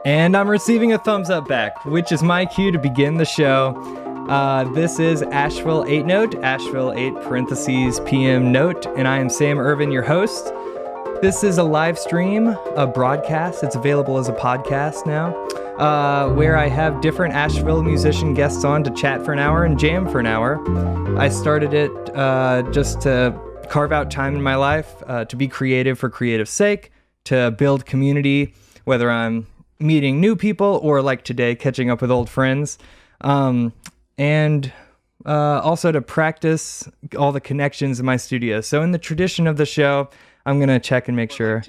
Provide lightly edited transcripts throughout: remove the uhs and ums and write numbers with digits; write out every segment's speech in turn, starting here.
And I'm receiving a thumbs up back, which is my cue to begin the show. This is Asheville 8 Note, Asheville 8 parentheses PM Note, and I am Sam Irvin, your host. This is a live stream, a broadcast. It's available as a podcast now, where I have different Asheville musician guests on to chat for an hour and jam for an hour. I started it just to carve out time in my life to be creative for creative's sake, to build community, whether I'm meeting new people or like today, catching up with old friends, and also to practice all the connections in my studio. So in the tradition of the show, I'm going to check and make sure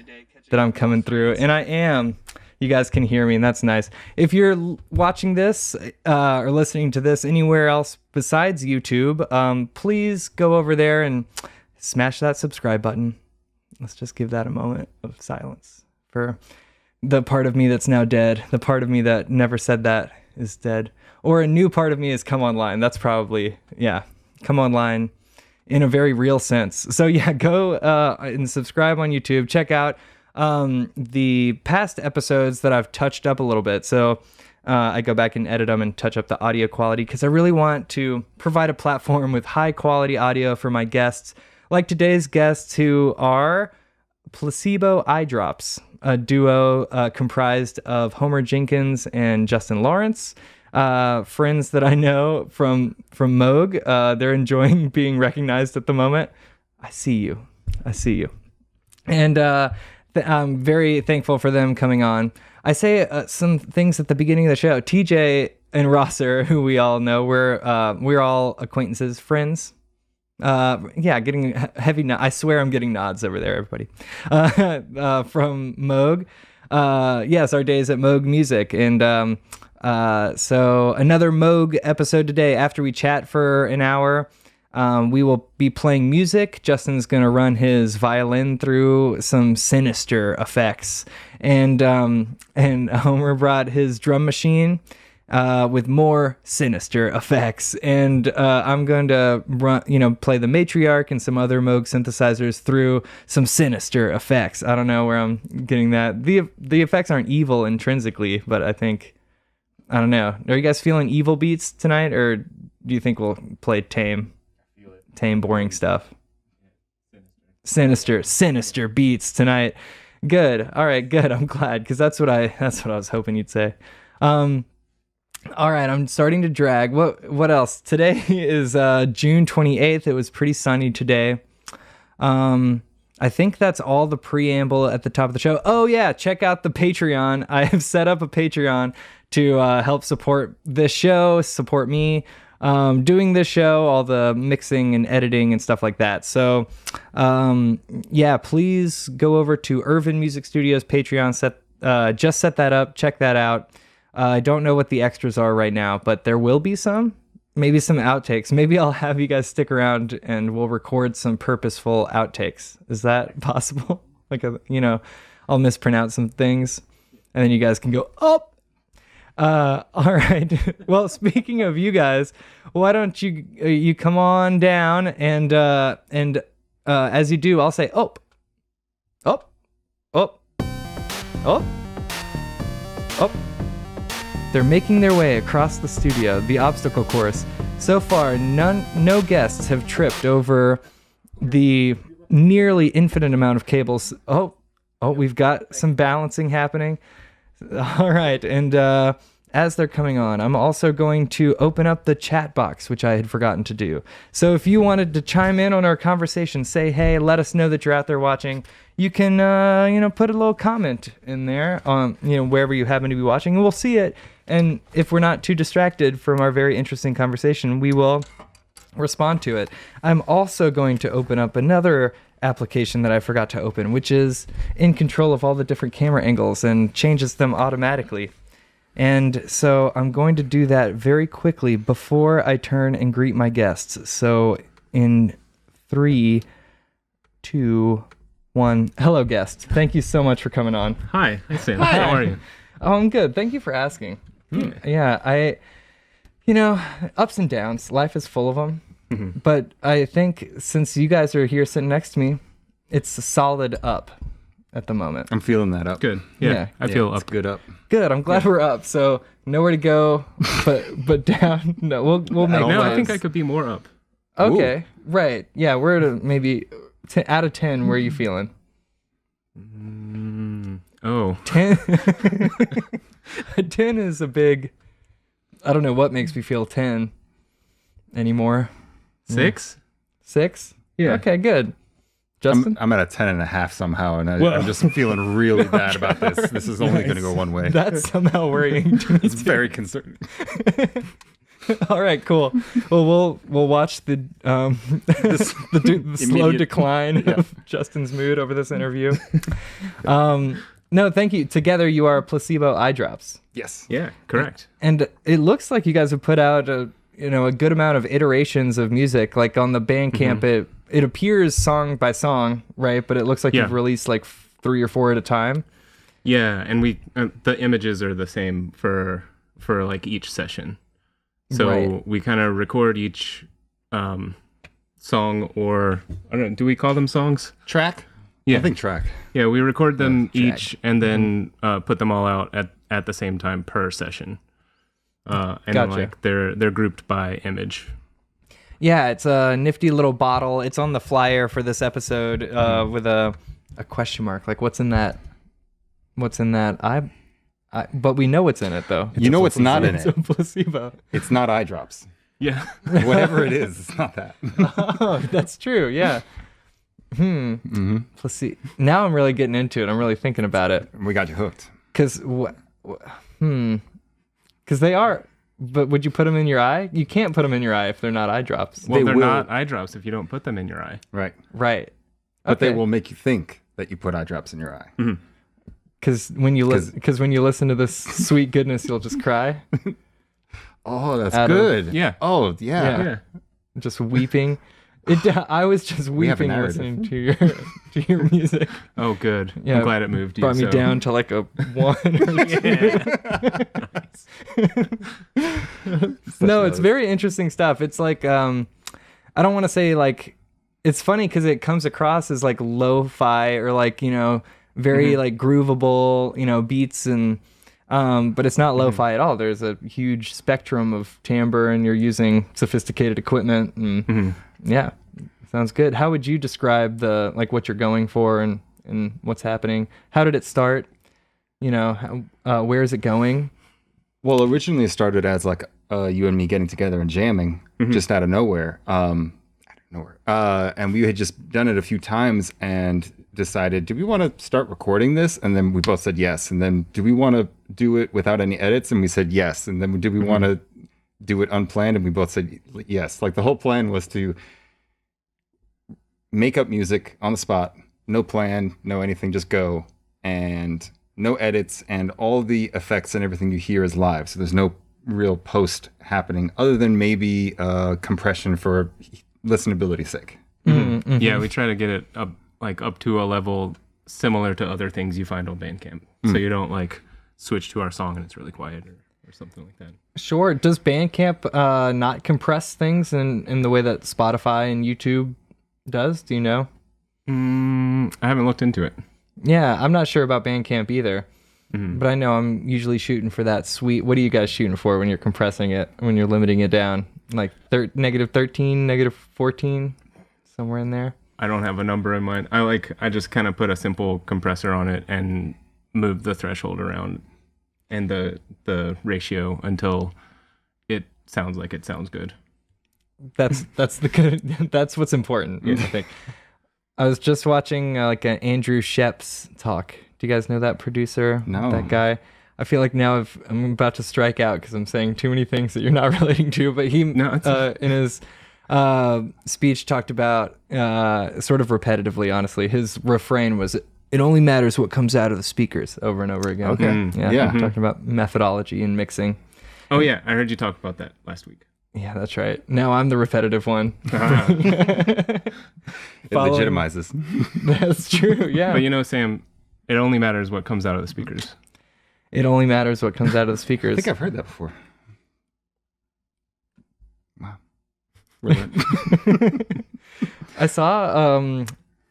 that I'm coming through, and I am. You guys can hear me, and that's nice. If you're watching this or listening to this anywhere else besides YouTube, please go over there and smash that subscribe button. Let's just give that a moment of silence for the part of me that's now dead. The part of me that never said that is dead. Or a new part of me has come online. That's probably, come online in a very real sense. So yeah, go and subscribe on YouTube. Check out the past episodes that I've touched up a little bit. So I go back and edit them and touch up the audio quality because I really want to provide a platform with high quality audio for my guests, like today's guests who are Placebo Eyedrops, a duo comprised of Homer Jenkins and Justin Lawrence, friends that I know from Moog. They're enjoying being recognized at the moment. I see you. And I'm very thankful for them coming on. I say some things at the beginning of the show. TJ and Rosser, who we all know, we're all acquaintances, friends. Getting heavy I swear I'm getting nods over there, everybody. From Moog. Yes, our days at Moog Music. And so another Moog episode today. After we chat for an hour, we will be playing music. Justin's going to run his violin through some sinister effects. And Homer brought his drum machine with more sinister effects, and I'm going to play the matriarch and some other Moog synthesizers through some sinister effects. I don't know where I'm getting that. The effects aren't evil intrinsically, but I don't know. Are you guys feeling evil beats tonight, or do you think we'll play tame, boring stuff? Sinister beats tonight. Good. All right. Good. I'm glad because that's what I was hoping you'd say. All right, I'm starting to drag. What else? Today is June 28th. It was pretty sunny today. I think that's all the preamble at the top of the show. Oh yeah, check out the Patreon. I have set up a Patreon to help support this show, support me doing this show, all the mixing and editing and stuff like that. So please go over to Irvin Music Studios Patreon. Just set that up. Check that out. I don't know what the extras are right now, but there will be maybe some outtakes. Maybe I'll have you guys stick around and we'll record some purposeful outtakes. Is that possible? I'll mispronounce some things and then you guys can go up. All right. Well, speaking of you guys, why don't you come on down and as you do, I'll say, up. They're making their way across the studio, the obstacle course. So far, no guests have tripped over the nearly infinite amount of cables. Oh, we've got some balancing happening. All right, and as they're coming on, I'm also going to open up the chat box, which I had forgotten to do. So if you wanted to chime in on our conversation, say hey, let us know that you're out there watching. You can, put a little comment in there on, wherever you happen to be watching, and we'll see it. And if we're not too distracted from our very interesting conversation, we will respond to it. I'm also going to open up another application that I forgot to open, which is in control of all the different camera angles and changes them automatically. And so I'm going to do that very quickly before I turn and greet my guests. So in 3, 2, 1. Hello, guest. Thank you so much for coming on. Hi. Hi, Sam. How are you? Oh, I'm good. Thank you for asking. Yeah, ups and downs. Life is full of them. Mm-hmm. But I think since you guys are here sitting next to me, it's a solid up. at the moment? I'm feeling that up. Good. Yeah. I feel it's up. good up. Good. I'm glad we're up. So nowhere to go, but down. No, we'll make. No, I plans. think I could be more up. Okay. Right. Yeah. We're at maybe out of 10. Where are you feeling? 10. 10 is a big. I don't know what makes me feel 10 anymore. 6? 6? Yeah. Okay. Good. Justin? I'm at a 10.5 somehow, and I'm just feeling really bad about this. This is only going to go one way. That's somehow worrying to me. It's very concerning. All right, cool. Well, we'll watch the slow decline of Justin's mood over this interview. No, thank you. Together, you are Placebo Eyedrops. Yes. Yeah, correct. And it looks like you guys have put out a good amount of iterations of music. Like on the Bandcamp, it appears song by song, right? But it looks like you've released like 3 or 4 at a time. Yeah, and we the images are the same for like each session. So we kind of record each song, or I don't know, do we call them songs? Track? Yeah. I think track. Yeah, we record them track. each and then put them all out at the same time per session. And Gotcha. like they're grouped by image. Yeah, it's a nifty little bottle. It's on the flyer for this episode with a question mark. Like, what's in that? What's in that? But we know what's in it, though. You know what's not in It's it? a placebo. It's not eye drops. Yeah. Whatever it is, it's not that. Oh, that's true. Yeah. Placebo. Now I'm really getting into it. I'm really thinking about it. We got you hooked. Because they are. But would you put them in your eye? You can't put them in your eye if they're not eye drops. Well, they're will. not eye drops if you don't put them in your eye. Right. Right. But Okay. they will make you think that you put eye drops in your eye. Because when you listen to this sweet goodness, you'll just cry. Oh, that's Adam. good. Yeah. Oh, yeah. Yeah. Just weeping. I was just have a weeping narrative. listening to your music. Oh, good. Yeah, I'm glad it moved you. Brought me so. down to like a 1 or 2. No, it's very interesting stuff. It's like I don't want to say like it's funny because it comes across as like lo-fi or like very like groovable beats and but it's not lo-fi at all. There's a huge spectrum of timbre and you're using sophisticated equipment and yeah, sounds good. How would you describe what you're going for and what's happening? How did it start? Where is it going? Well, originally it started as like you and me getting together and jamming just out of nowhere. And we had just done it a few times and decided, do we want to start recording this? And then we both said yes. And then do we want to do it without any edits? And we said yes. And then do we want to do it unplanned? And we both said yes. Like the whole plan was to make up music on the spot, no plan, no anything, just go, and no edits, and all the effects and everything you hear is live. So there's no real post happening other than maybe compression for listenability's sake. Yeah, we try to get it up to a level similar to other things you find on Bandcamp. So you don't like switch to our song and it's really quiet or something like that. Sure. Does Bandcamp not compress things in the way that Spotify and YouTube does? Do you know? I haven't looked into it. Yeah, I'm not sure about Bandcamp either. But I know I'm usually shooting for that sweet. What are you guys shooting for when you're compressing it, when you're limiting it down? Like -13, -14, somewhere in there? I don't have a number in mind. I just kind of put a simple compressor on it and move the threshold around and the ratio until it sounds like it sounds good. That's the good. That's what's important. I think. I was just watching an Andrew Sheps talk. Do you guys know that producer? No. That guy. I feel like now I'm about to strike out because I'm saying too many things that you're not relating to. But he, in his speech, talked about sort of repetitively. Honestly, his refrain was, "It only matters what comes out of the speakers," over and over again. Okay. Yeah. Talking about methodology and mixing. Oh yeah, I heard you talk about that last week. Yeah, that's right. Now I'm the repetitive one. It legitimizes. That's true, yeah. But Sam, it only matters what comes out of the speakers. It only matters what comes out of the speakers. I think I've heard that before. Wow. Brilliant. I saw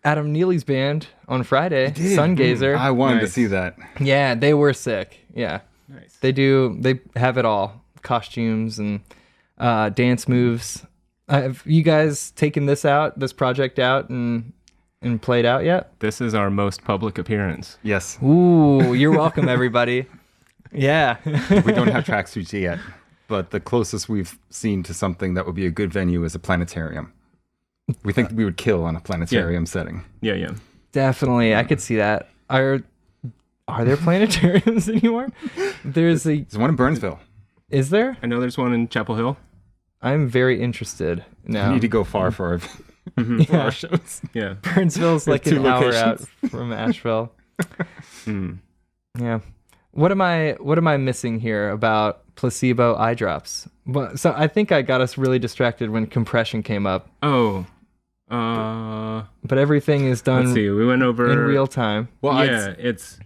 Adam Neely's band on Friday, Sungazer. I wanted to Nice. see that. Yeah, they were sick. Yeah. Nice. They have it all. Costumes and dance moves. Have you guys taken this project out and played out yet? This is our most public appearance. Yes. Ooh, you're welcome, everybody. Yeah. We don't have tracksuits yet, but the closest we've seen to something that would be a good venue is a planetarium. We think we would kill on a planetarium setting. Yeah. Definitely. I could see that. Are there planetariums anymore? There's one in Burnsville. Is there? I know there's one in Chapel Hill. I'm very interested now. We need to go far for our shows. Yeah. Burnsville's like Two an hour locations. out from Asheville. Yeah. What am I missing here about placebo eyedrops? Well, so I think I got us really distracted when compression came up. Oh. But everything is done Let's see. We went over in real time. Well, yeah, it's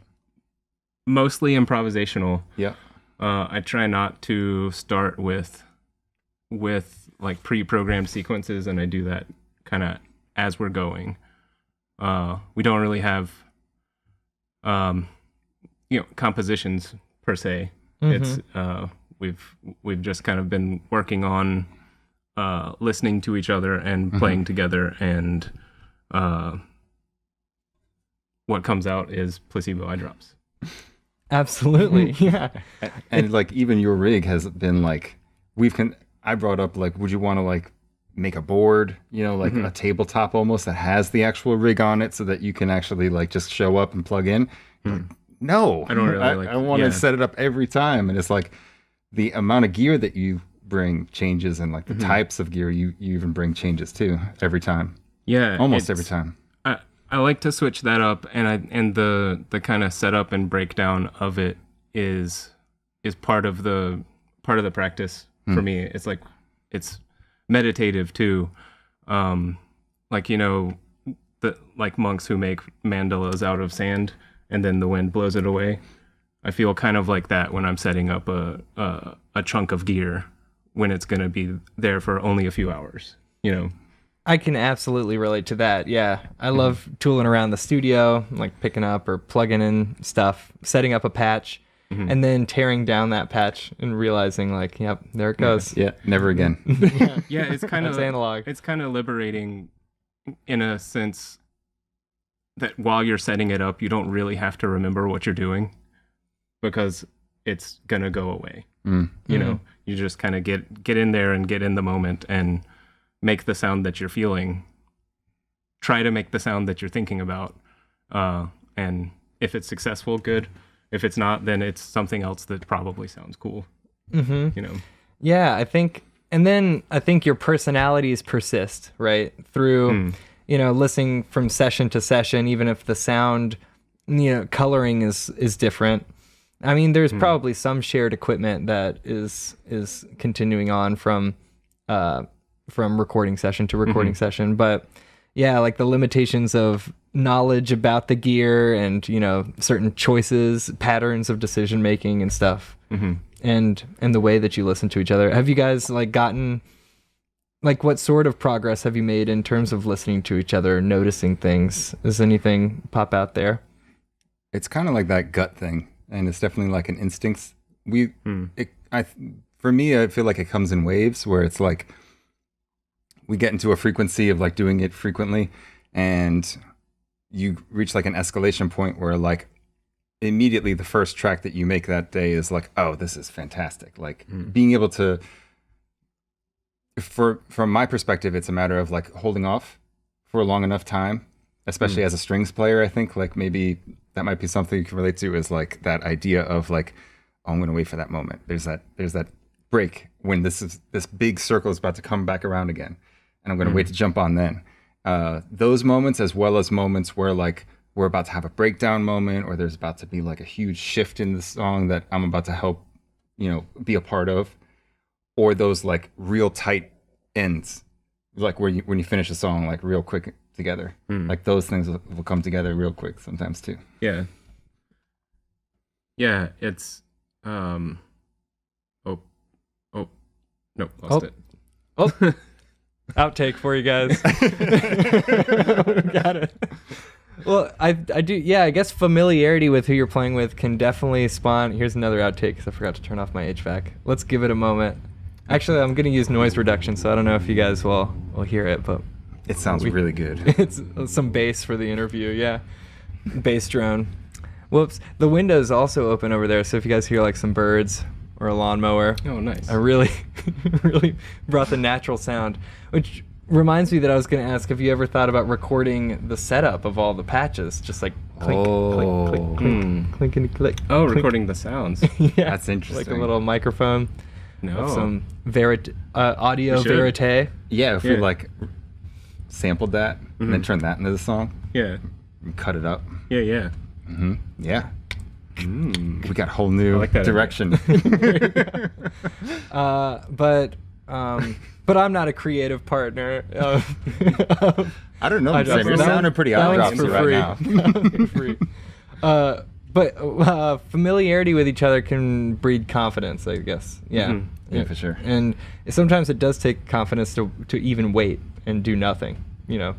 mostly improvisational. Yeah. I try not to start with like pre-programmed sequences, and I do that kind of as we're going. We don't really have compositions per se. It's we've just kind of been working on listening to each other and playing together, and what comes out is placebo eyedrops. Absolutely. Yeah. And like even your rig has been like I brought up like, would you want to like make a board, like a tabletop almost that has the actual rig on it so that you can actually like just show up and plug in? Like, no, I don't really I want to set it up every time. And it's like the amount of gear that you bring changes, and like the types of gear you even bring changes too every time. Yeah. Almost every time. I like to switch that up, and the kind of setup and breakdown of it is part of the practice for me. It's like it's meditative too. Like the like monks who make mandalas out of sand and then the wind blows it away. I feel kind of like that when I'm setting up a chunk of gear when it's going to be there for only a few hours, I can absolutely relate to that. Yeah. I love tooling around the studio, like picking up or plugging in stuff, setting up a patch, and then tearing down that patch and realizing like, yep, there it goes. Yeah, never again. Yeah, it's kind of That's analog. It's kind of liberating in a sense that while you're setting it up, you don't really have to remember what you're doing because it's going to go away. You just kind of get in there and get in the moment and make the sound that you're feeling. Try to make the sound that you're thinking about. And if it's successful, good. If it's not, then it's something else that probably sounds cool. Yeah, I think your personalities persist, right? Through, listening from session to session, even if the sound, coloring is different. I mean, there's probably some shared equipment that is continuing on from recording session to recording session, but yeah, like the limitations of knowledge about the gear and certain choices, patterns of decision making and stuff, and the way that you listen to each other. Have you guys like gotten like what sort of progress have you made in terms of listening to each other, noticing things? Does anything pop out there? It's kind of like that gut thing, and it's definitely like an instinct. For me, I feel like it comes in waves where it's like we get into a frequency of like doing it frequently, and you reach like an escalation point where like immediately the first track that you make that day is like, oh, this is fantastic. Like being able to, from my perspective, it's a matter of like holding off for a long enough time, especially as a strings player. I think like maybe that might be something you can relate to, is like that idea of like, oh, I'm going to wait for that moment. There's that break when this big circle is about to come back around again, and I'm going to wait to jump on then. Those moments, as well as moments where like we're about to have a breakdown moment, or there's about to be like a huge shift in the song that I'm about to help, be a part of, or those like real tight ends, like when you finish a song like real quick together, like those things will come together real quick sometimes too. Yeah, it's nope, lost it. Oh, Outtake for you guys. Got it. Well, I do. Yeah, I guess familiarity with who you're playing with can definitely spawn. Here's another outtake because I forgot to turn off my HVAC. Let's give it a moment. Actually, I'm gonna use noise reduction, so I don't know if you guys will hear it, but It sounds really good. it's some bass for the interview. Yeah, bass drone. Whoops. The window's also open over there, so if you guys hear like some birds or a lawnmower. Oh, nice. I really, really brought the natural sound, which reminds me that I was going to ask, have you ever thought about recording the setup of all the patches? Just like clink, clink, clink, clink, clink, and click. Oh, clink. recording the sounds. Yeah. That's interesting. Like a little microphone. No. Of some audio We should. verite. Yeah, if Yeah. we like sampled that and then turn that into the song Yeah. and cut it up. Yeah, yeah. Yeah. Mm. We got a whole new I like that idea. direction. But I'm not a creative partner. I don't know. I Sam, don't- you're that sounding one- pretty that one's eyedropsy for right free. now. That one's for free. But familiarity with each other can breed confidence, I guess. Yeah. Mhm. Yeah, for sure. And sometimes it does take confidence to even wait and do nothing, you know.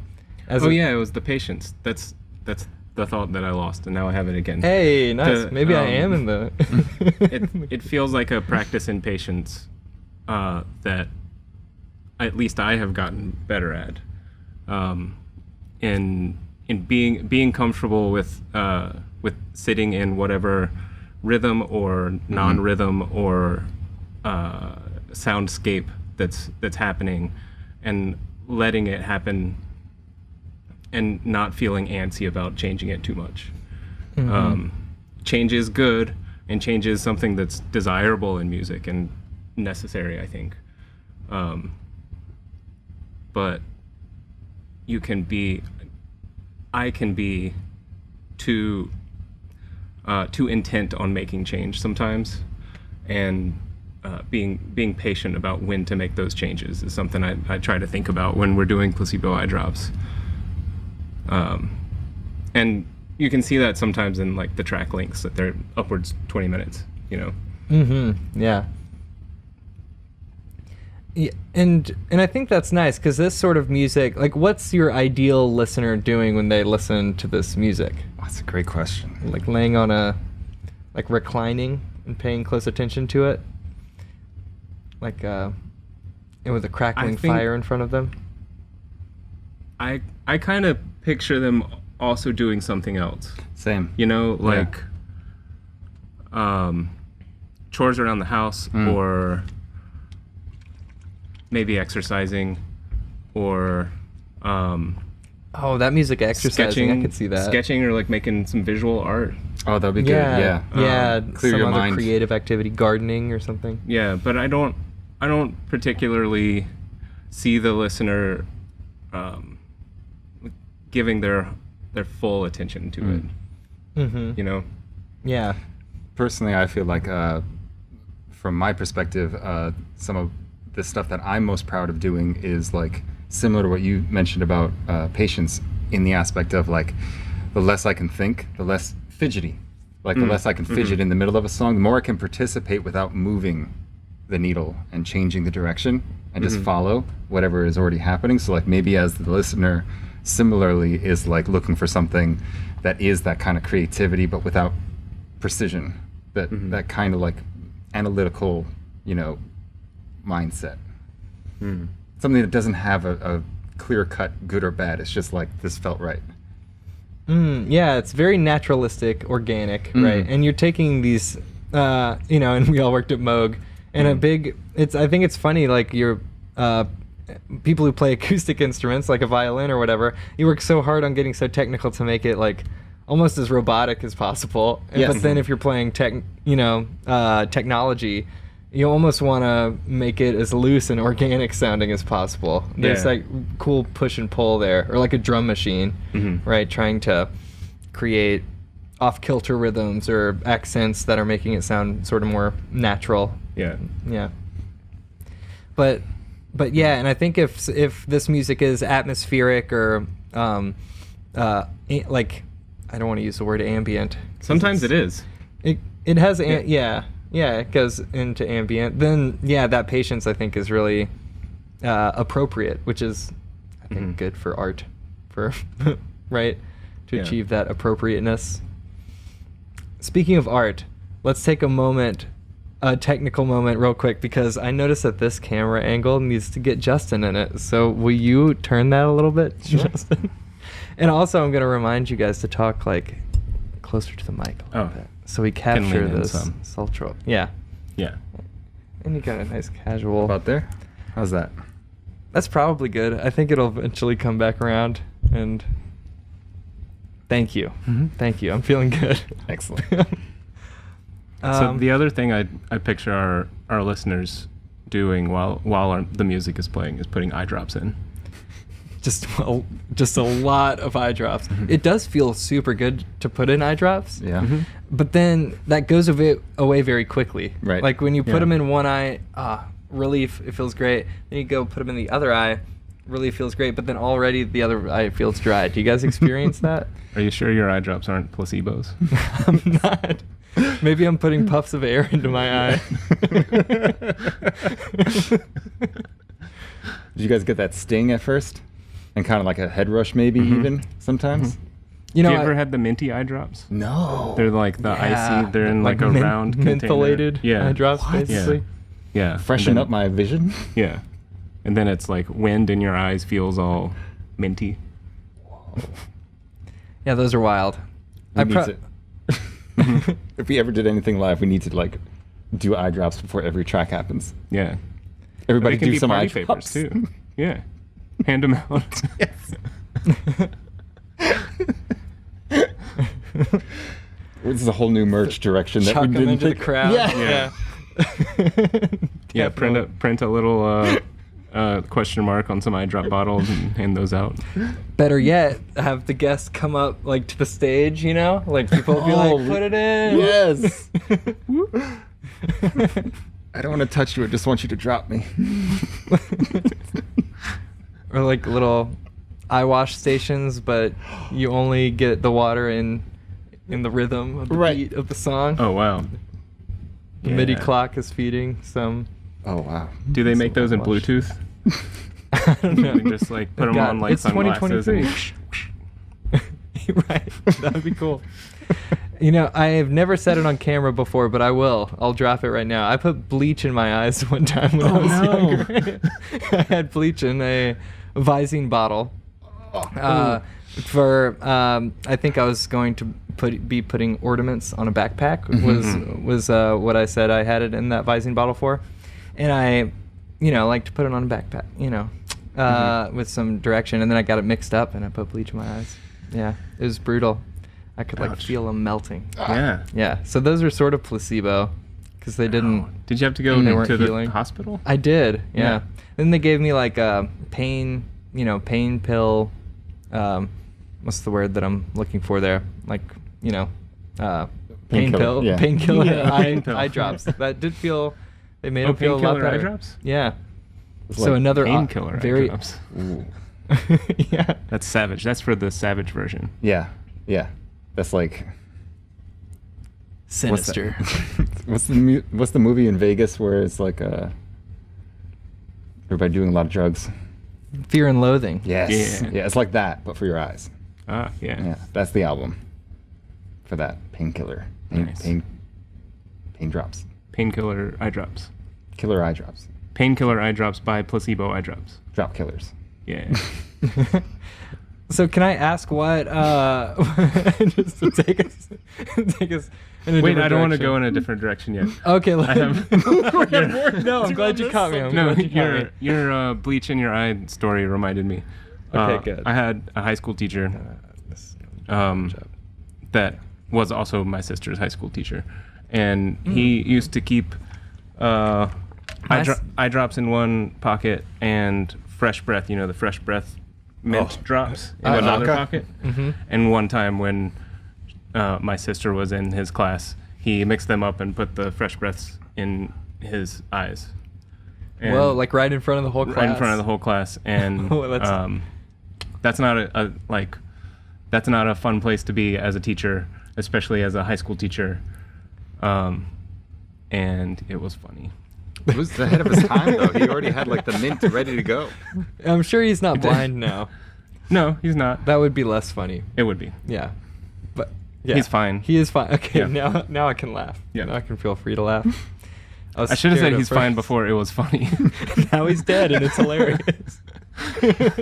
Yeah, it was the patience. That's the thought that I lost, and now I have it again. Hey, nice. The, Maybe I am in the... It feels like a practice in patience that at least I have gotten better at. In being comfortable with sitting in whatever rhythm or non-rhythm or soundscape that's happening, and letting it happen, and not feeling antsy about changing it too much. Change is good, and change is something that's desirable in music and necessary, I think. But I can be too intent on making change sometimes, and being patient about when to make those changes is something I try to think about when we're doing Placebo Eyedrops. And you can see that sometimes in like the track lengths, that they're upwards 20 minutes, you know. Yeah. Yeah, and I think that's nice, because this sort of music, like, what's your ideal listener doing when they listen to this music? That's a great question. Like like reclining and paying close attention to it? Like, and with a crackling think- fire in front of them? I kind of picture them also doing something else, Same. you know, like chores around the house, or maybe exercising, or Oh, that music exercising, sketching. I could see that. Sketching, or like making some visual art. Oh, that'd be good. Yeah, Yeah. Clear some your other mind. creative activity, gardening or something. Yeah, but I don't particularly see the listener giving their full attention to it. Mm-hmm. You know. Yeah. Personally, I feel like, from my perspective, some of the stuff that I'm most proud of doing is like similar to what you mentioned about patience, in the aspect of like, the less I can think, the less fidgety. Like the less I can fidget in the middle of a song, the more I can participate without moving the needle and changing the direction, and just follow whatever is already happening. So like maybe as the listener similarly is like looking for something that is that kind of creativity but without precision, that kind of like analytical, you know, mindset. Something that doesn't have a clear cut good or bad. It's just like, this felt right. Yeah, it's very naturalistic, organic, right? And you're taking these, you know, and we all worked at Moog, and I think it's funny, like you're, people who play acoustic instruments, like a violin or whatever, you work so hard on getting so technical to make it like almost as robotic as possible. Yes. But then if you're playing technology, you almost want to make it as loose and organic sounding as possible. There's Yeah. like cool push and pull there, or like a drum machine, right? Trying to create off-kilter rhythms or accents that are making it sound sort of more natural. Yeah. Yeah. But yeah, and I think if this music is atmospheric or like, I don't want to use the word ambient. Sometimes it is. It has it goes into ambient. Then yeah, that patience I think is really appropriate, which is, I think, good for art, for right, to achieve that appropriateness. Speaking of art, let's take a technical moment real quick, because I noticed that this camera angle needs to get Justin in it. So will you turn that a little bit, Justin? And also, I'm going to remind you guys to talk like closer to the mic a little bit, so we capture this sultral. Yeah. Yeah. And you got a nice casual. About there? How's that? That's probably good. I think it'll eventually come back around. And thank you. Thank you. I'm feeling good. Excellent. So the other thing I picture our listeners doing while the music is playing is putting eye drops in. Just a lot of eye drops. It does feel super good to put in eye drops. Yeah. But then that goes away very quickly. Right. Like when you put them in one eye, relief, it feels great. Then you go put them in the other eye, relief feels great. But then already the other eye feels dry. Do you guys experience that? Are you sure your eye drops aren't placebos? I'm not. Maybe I'm putting puffs of air into my eye. Did you guys get that sting at first? And kind of like a head rush maybe even sometimes? You know, Have you ever had the minty eye drops? No. They're like the icy, they're in like a round mentholated container. eye drops, What? basically. Yeah. Freshen up my vision? Yeah. And then it's like wind in your eyes feels all minty. Yeah, those are wild. If we ever did anything live, we need to like do eye drops before every track happens. Yeah. Everybody They can do be some eye party drops favors too. Yeah. Hand them out. This is a whole new merch direction that Chuck we them didn't into the think. crowd. Yeah. Yeah, print a little question mark on some eye drop bottles and hand those out. Better yet, have the guests come up like to the stage, you know? Like people will be like, put it in. Yes. I don't want to touch you. I just want you to drop me. Or like little eye wash stations, but you only get the water in the rhythm of the beat of the song. Oh, wow. The MIDI clock is feeding some. Oh, wow. Do they make those in Bluetooth? I don't know. You just like put them on like it's sunglasses. 2023. Right. That'd be cool. You know, I have never said it on camera before, but I will. I'll drop it right now. I put bleach in my eyes one time when I was younger. I had bleach in a Visine bottle. I think I was going to be putting ornaments on a backpack. Was what I said I had it in that Visine bottle for, and I, like to put it on a backpack, with some direction, and then I got it mixed up and I put bleach in my eyes. Yeah, it was brutal. I could like feel them melting. Yeah. Yeah. So those are sort of placebo, because they didn't. Did you have to go They weren't to the healing. hospital? I did. Yeah. Yeah. Then they gave me like a pain pill. What's the word that I'm looking for there? Like, pain pill, yeah. painkiller, Pain pill. eye drops. That did feel. They made it feel a lot painkiller eye better. drops? Yeah. It's So like another Painkiller eye very. drops. Ooh. Yeah. That's savage. That's for the savage version. Yeah. That's like Sinister. What's the movie in Vegas where it's like everybody doing a lot of drugs? Fear and Loathing. Yes. Yeah. Yeah, it's like that, but for your eyes. Ah, yeah. Yeah, that's the album for that. Painkiller. Nice. Pain drops. Painkiller eye drops. Killer eye drops. Painkiller eye drops by Placebo Eye Drops. Drop killers. Yeah. So can I ask what just to take us in a Wait, different I don't want to direction. go in a different direction yet. Okay, I have. no, I'm glad you caught me. Your bleach in your eye story reminded me. Okay, good. I had a high school teacher that was also my sister's high school teacher, and he used to keep eye drops in one pocket and fresh breath. The fresh breath mint drops in another pocket. Mm-hmm. And one time when my sister was in his class, he mixed them up and put the fresh breaths in his eyes. And Well, like right in front of the whole class. right in front of the whole class, and that's not that's not a fun place to be as a teacher, especially as a high school teacher. And it was funny. It was ahead of his time, though. He already had like the mint ready to go. I'm sure he's not blind now. No, he's not. That would be less funny. It would be. Yeah. But yeah. He's fine. He is fine. Okay, Yeah. now I can laugh. Yeah. Now I can feel free to laugh. I should have said he's fine before it was funny. Now he's dead and it's hilarious.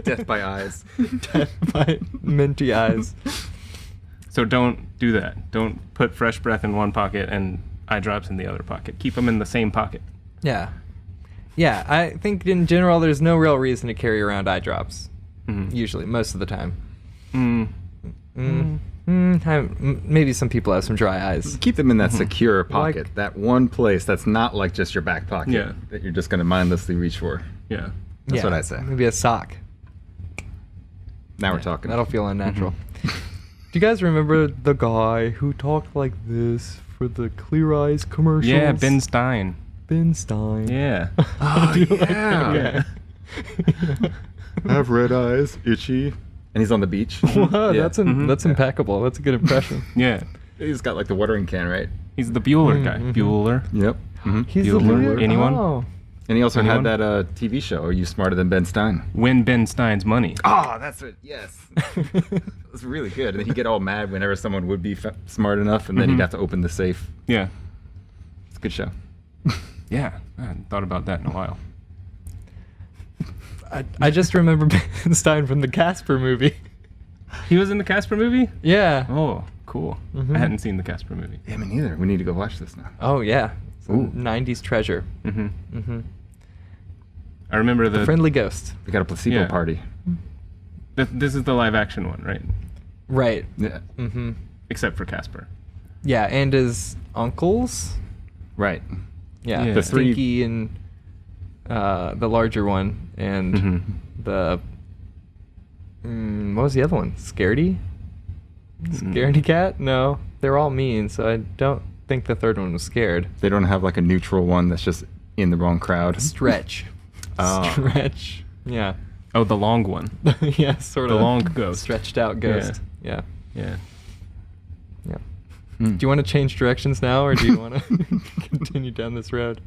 Death by eyes. Death by minty eyes. So don't do that. Don't put fresh breath in one pocket and eye drops in the other pocket. Keep them in the same pocket. Yeah. Yeah, I think in general there's no real reason to carry around eye drops. Usually, most of the time. Maybe some people have some dry eyes. Keep them in that secure pocket. Like- That one place that's not like just your back pocket. Yeah. That you're just going to mindlessly reach for. Yeah. That's what I say. Maybe a sock. Now we're talking. That'll feel unnatural. Do you guys remember the guy who talked like this for the Clear Eyes commercials? Yeah, Ben Stein. Ben Stein. Yeah. Oh, Do you like yeah. that guy? I have red eyes, itchy. And he's on the beach. Wow, Yeah. that's impeccable. That's a good impression. Yeah. He's got like the watering can, right? He's the Bueller guy. Bueller. Yep. He's Bueller. the leader. Anyone? Oh. And he also Anyone? had that TV show, Are You Smarter Than Ben Stein? Win Ben Stein's money. Oh, that's it. Yes. It was really good. And he'd get all mad whenever someone would be smart enough, and then he'd have to open the safe. Yeah. It's a good show. Yeah. I hadn't thought about that in a while. I just remember Ben Stein from the Casper movie. He was in the Casper movie? Yeah. Oh, cool. I hadn't seen the Casper movie. Yeah, me neither. We need to go watch this now. Oh yeah. It's a Ooh. 90s treasure. I remember the... Friendly Ghost. We got a placebo Yeah. party. This is the live action one, right? Right. Yeah. Except for Casper. Yeah, and his uncles. Right. Yeah, Yeah. the The three- Stinky and the larger one, and the what was the other one? Scaredy? Scaredy Cat? No, they're all mean, so I don't think the third one was scared. They don't have like a neutral one that's just in the wrong crowd. Stretch. Oh. Stretch. Yeah. Oh, the long one. Yeah, sort The of. long ghost. Stretched out ghost. Yeah. Yeah. Yeah. Hmm. Do you want to change directions now, or do you want to continue down this road?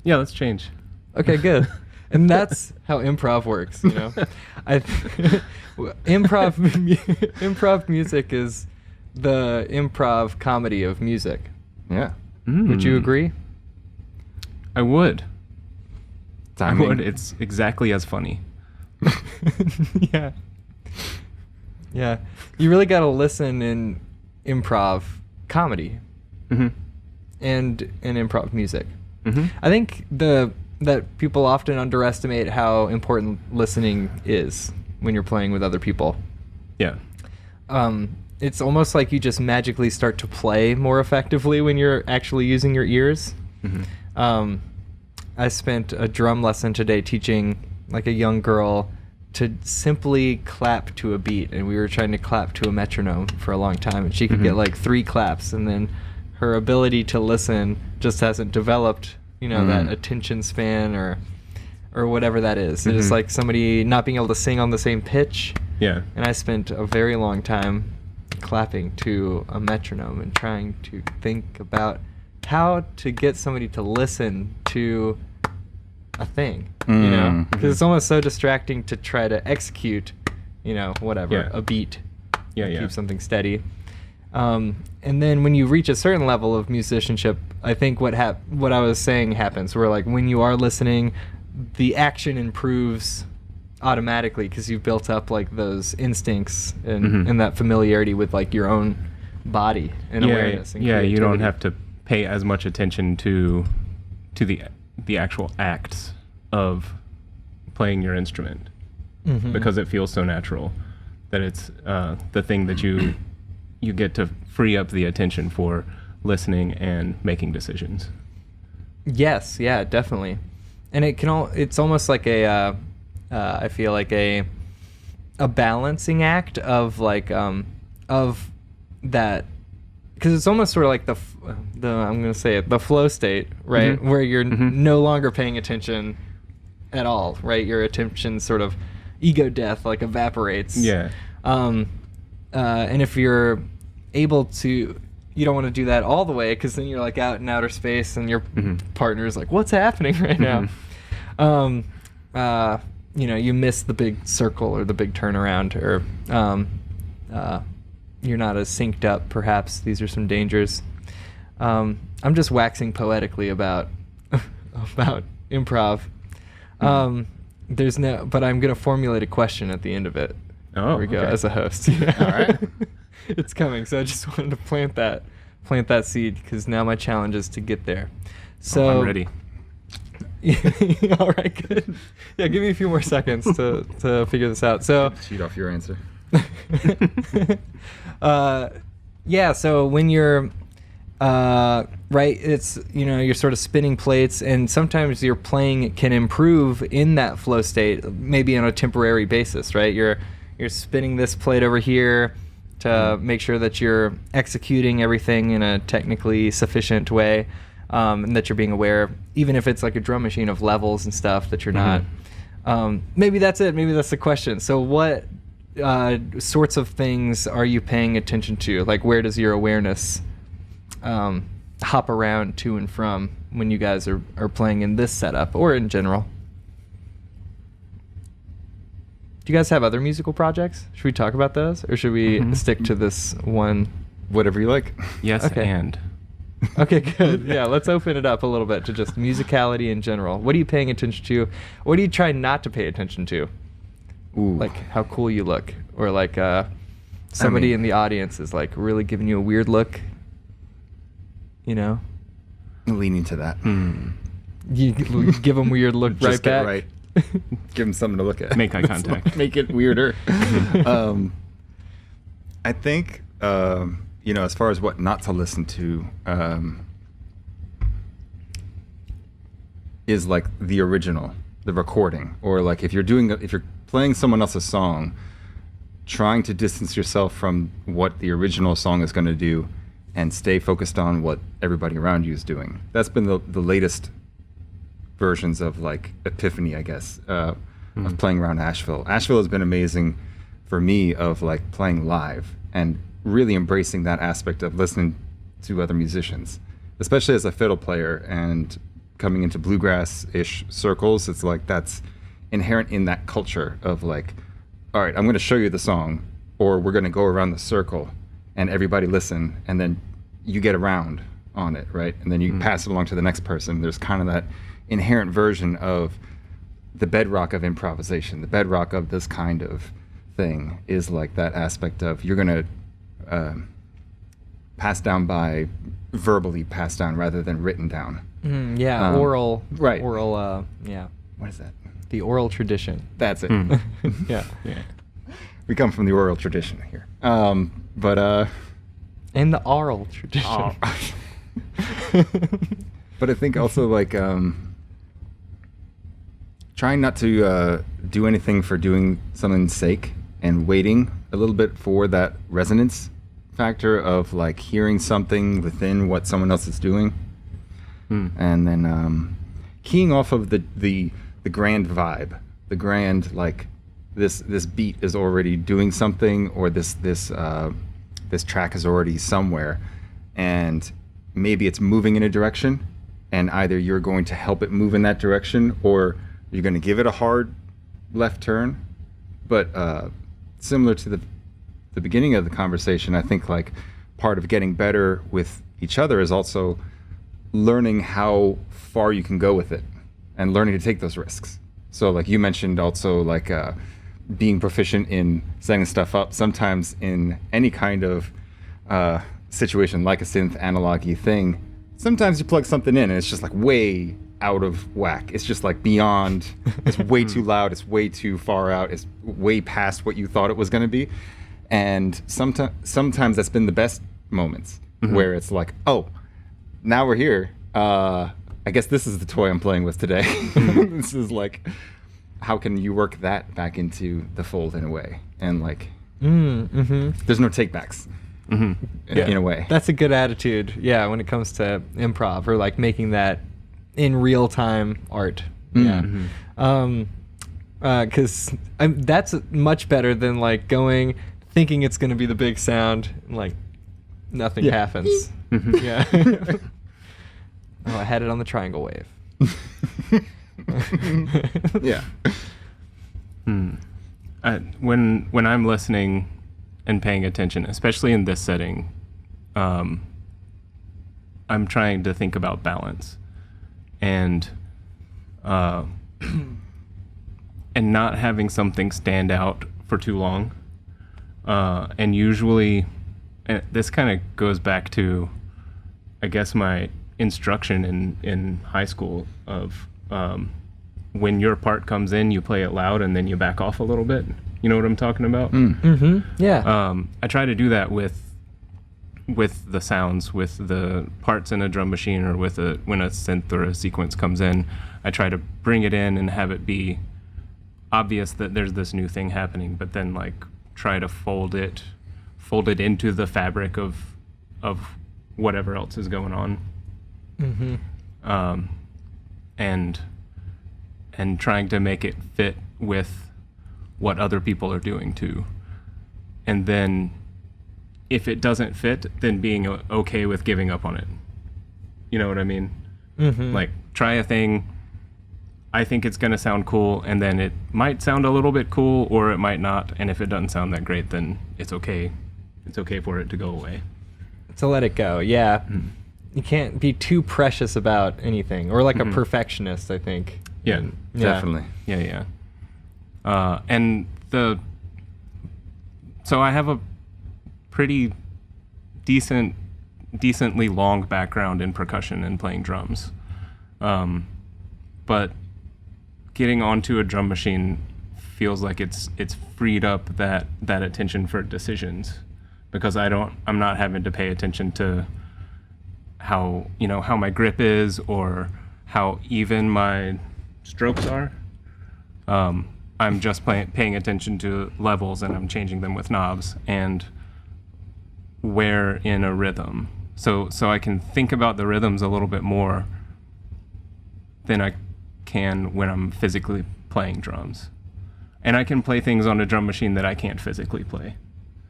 Yeah, let's change. Okay, good. And that's how improv works, you know. Improv music is the improv comedy of music. Yeah. Would you agree? I would. I Timing. would. It's exactly as funny. Yeah. Yeah. You really got to listen in improv comedy and in improv music. I think that people often underestimate how important listening is when you're playing with other people. Yeah. It's almost like you just magically start to play more effectively when you're actually using your ears. I spent a drum lesson today teaching like a young girl to simply clap to a beat, and we were trying to clap to a metronome for a long time, and she could get like 3 claps, and then her ability to listen just hasn't developed, you know, that attention span or whatever that is. It's like somebody not being able to sing on the same pitch. Yeah. And I spent a very long time clapping to a metronome and trying to think about how to get somebody to listen to a thing, you know? Because it's almost so distracting to try to execute, you know, whatever, a beat. Yeah. Keep something steady. And then when you reach a certain level of musicianship, I think what I was saying happens, where like when you are listening, the action improves automatically because you've built up like those instincts and that familiarity with like your own body and awareness and you don't creativity. have to pay as much attention to the actual acts of playing your instrument because it feels so natural that it's the thing that you get to free up the attention for listening and making decisions. Yes, yeah, definitely. And it's almost like a I feel like a balancing act of like of that, because it's almost sort of like the I'm gonna say it, the flow state, right, where you're no longer paying attention at all, right? Your attention sort of ego death like evaporates. Yeah. And if you're able to you don't want to do that all the way, because then you're like out in outer space and your partner's like, what's happening right now? You miss the big circle or the big turnaround, or you're not as synced up, perhaps. These are some dangers. I'm just waxing poetically about improv. But I'm going to formulate a question at the end of it. Oh, there we go, as a host. Yeah. All right. It's coming, so I just wanted to plant that seed, because now my challenge is to get there. So I'm ready. All right, good. Yeah, give me a few more seconds to figure this out. So Cheat off your answer. So when you're it's you're sort of spinning plates, and sometimes your playing can improve in that flow state, maybe on a temporary basis, right? You're spinning this plate over here to make sure that you're executing everything in a technically sufficient way, and that you're being aware, even if it's like a drum machine, of levels and stuff that you're not. Maybe that's it. Maybe that's the question. So what sorts of things are you paying attention to? Like, where does your awareness hop around to and from when you guys are playing in this setup, or in general? Do you guys have other musical projects? Should we talk about those, or should we stick to this one? Whatever you like. Yes, Okay. and. Okay, good. Yeah, let's open it up a little bit to just musicality in general. What are you paying attention to? What do you try not to pay attention to? Ooh. Like how cool you look, or like somebody in the audience is like really giving you a weird look. Leaning to that. You give them weird look Just right get back. right. Give them something to look at. Make eye contact. Make it weirder. I think, as far as what not to listen to, is like the original, the recording, or like if you're playing someone else's song, trying to distance yourself from what the original song is going to do, and stay focused on what everybody around you is doing. That's been the latest versions of like epiphany, I guess, of playing around Asheville. Asheville has been amazing for me, of like playing live and really embracing that aspect of listening to other musicians, especially as a fiddle player and coming into bluegrass-ish circles. It's like that's inherent in that culture of like, all right, I'm going to show you the song, or we're going to go around the circle and everybody listen, and then you get around on it, right? And then you pass it along to the next person. There's kind of that inherent version of the bedrock of improvisation. The bedrock of this kind of thing is like that aspect of you're going to verbally pass down rather than written down. Oral. Right. Oral, What is that? the oral tradition. That's it. Yeah. We come from the oral tradition here. And the oral tradition. But I think also like trying not to do anything for doing something's sake, and waiting a little bit for that resonance factor of like hearing something within what someone else is doing, and then keying off of the grand vibe, the grand like this beat is already doing something, or this track is already somewhere, and maybe it's moving in a direction, and either you're going to help it move in that direction, or you're going to give it a hard left turn. But similar to the beginning of the conversation, I think like part of getting better with each other is also learning how far you can go with it, and learning to take those risks. So like you mentioned also like being proficient in setting stuff up. Sometimes in any kind of situation like a synth analog-y thing, sometimes you plug something in and it's just like way out of whack. It's just like beyond, it's way too loud, it's way too far out, it's way past what you thought it was going to be. And sometimes that's been the best moments, where it's like, oh, now we're here. I guess this is the toy I'm playing with today. This is like, how can you work that back into the fold in a way? And like, there's no takebacks. In a way. That's a good attitude, yeah, when it comes to improv, or like making that in real time art. Because that's much better than like thinking it's going to be the big sound, and like nothing happens. Yeah. Oh, I had it on the triangle wave. Yeah. When I'm listening and paying attention, especially in this setting, I'm trying to think about balance and and not having something stand out for too long. And usually, and this kind of goes back to, I guess, my instruction in high school of when your part comes in, you play it loud and then you back off a little bit. You know what I'm talking about? Yeah. I try to do that with the sounds, with the parts in a drum machine, or when a synth or a sequence comes in. I try to bring it in and have it be obvious that there's this new thing happening, but then like try to fold it into the fabric of whatever else is going on. And trying to make it fit with what other people are doing too. And then if it doesn't fit, then being okay with giving up on it. You know what I mean? Like, try a thing, I think it's going to sound cool, and then it might sound a little bit cool, or it might not, and if it doesn't sound that great, then it's okay. It's okay for it to go away. To let it go, yeah. You can't be too precious about anything, or like a perfectionist, I think. Yeah, Definitely. Yeah. And so I have a pretty decently long background in percussion and playing drums. But getting onto a drum machine feels like it's freed up that attention for decisions, because I'm not having to pay attention to how my grip is or how even my strokes are. I'm just paying attention to levels, and I'm changing them with knobs and where in a rhythm. So I can think about the rhythms a little bit more than I can when I'm physically playing drums. And I can play things on a drum machine that I can't physically play.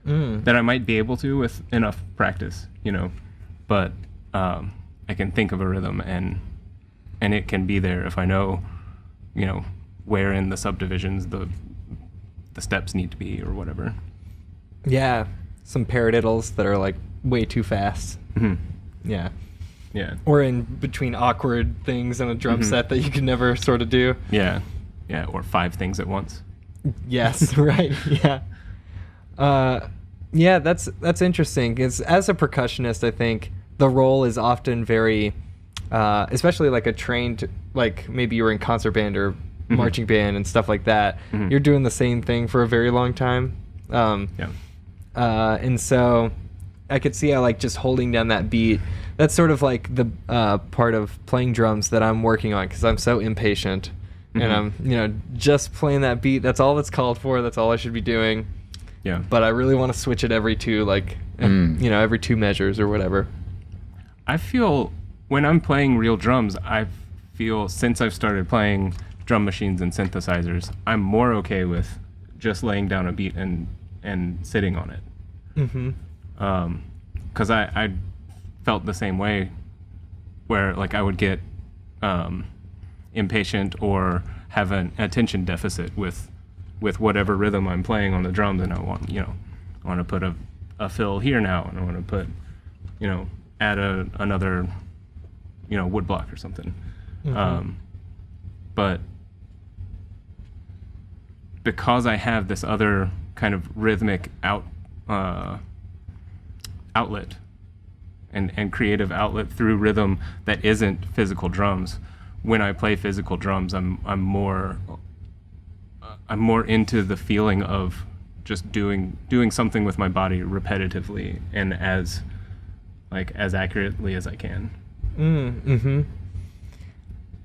That I might be able to with enough practice, but I can think of a rhythm and it can be there if I know, where in the subdivisions the steps need to be or whatever. Yeah, some paradiddles that are like way too fast. Yeah. Or in between awkward things in a drum set that you can never sort of do. Yeah, or 5 things at once. Yes, right. Yeah, that's interesting. 'Cause as a percussionist, I think the role is often very, especially like a trained, like maybe you were in concert band or marching band and stuff like that. You're doing the same thing for a very long time. And so I could see how like just holding down that beat, that's sort of like the part of playing drums that I'm working on, because I'm so impatient. And I'm, just playing that beat. That's all that's called for. That's all I should be doing. Yeah. But I really want to switch it every 2, every 2 measures or whatever. I feel when I'm playing real drums, since I've started playing drum machines and synthesizers, I'm more okay with just laying down a beat and sitting on it. Because I felt the same way, where like I would get impatient or have an attention deficit with whatever rhythm I'm playing on the drums, and I want to put a fill here now, and I want to put add another wood block or something. But because I have this other kind of rhythmic outlet and creative outlet through rhythm that isn't physical drums, when I play physical drums, I'm more into the feeling of just doing something with my body repetitively and as accurately as I can.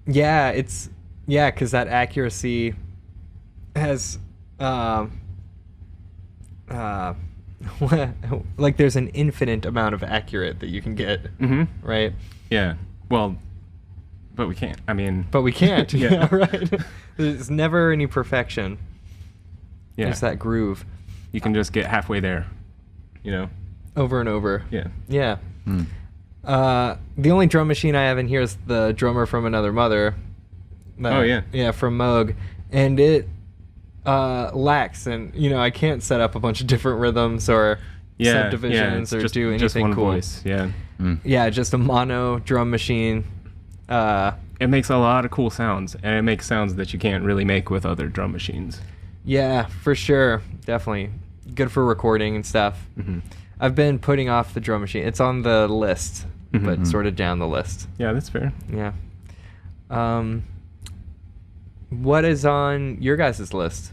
Yeah, because that accuracy has like there's an infinite amount of accurate that you can get, right? Yeah. Well, but we can't. But we can't. Yeah, right. There's never any perfection. Yeah. There's that groove. You can just get halfway there, over and over. Yeah. Yeah. The only drum machine I have in here is the Drummer from Another Mother. Oh, yeah. Yeah, from Moog. And it lacks, and, I can't set up a bunch of different rhythms or subdivisions or do anything just one cool. voice, yeah. Yeah, just a mono drum machine. It makes a lot of cool sounds, and it makes sounds that you can't really make with other drum machines. Yeah, for sure. Definitely. Good for recording and stuff. I've been putting off the drum machine. It's on the list, but sort of down the list. Yeah, that's fair. Yeah. What is on your guys' list?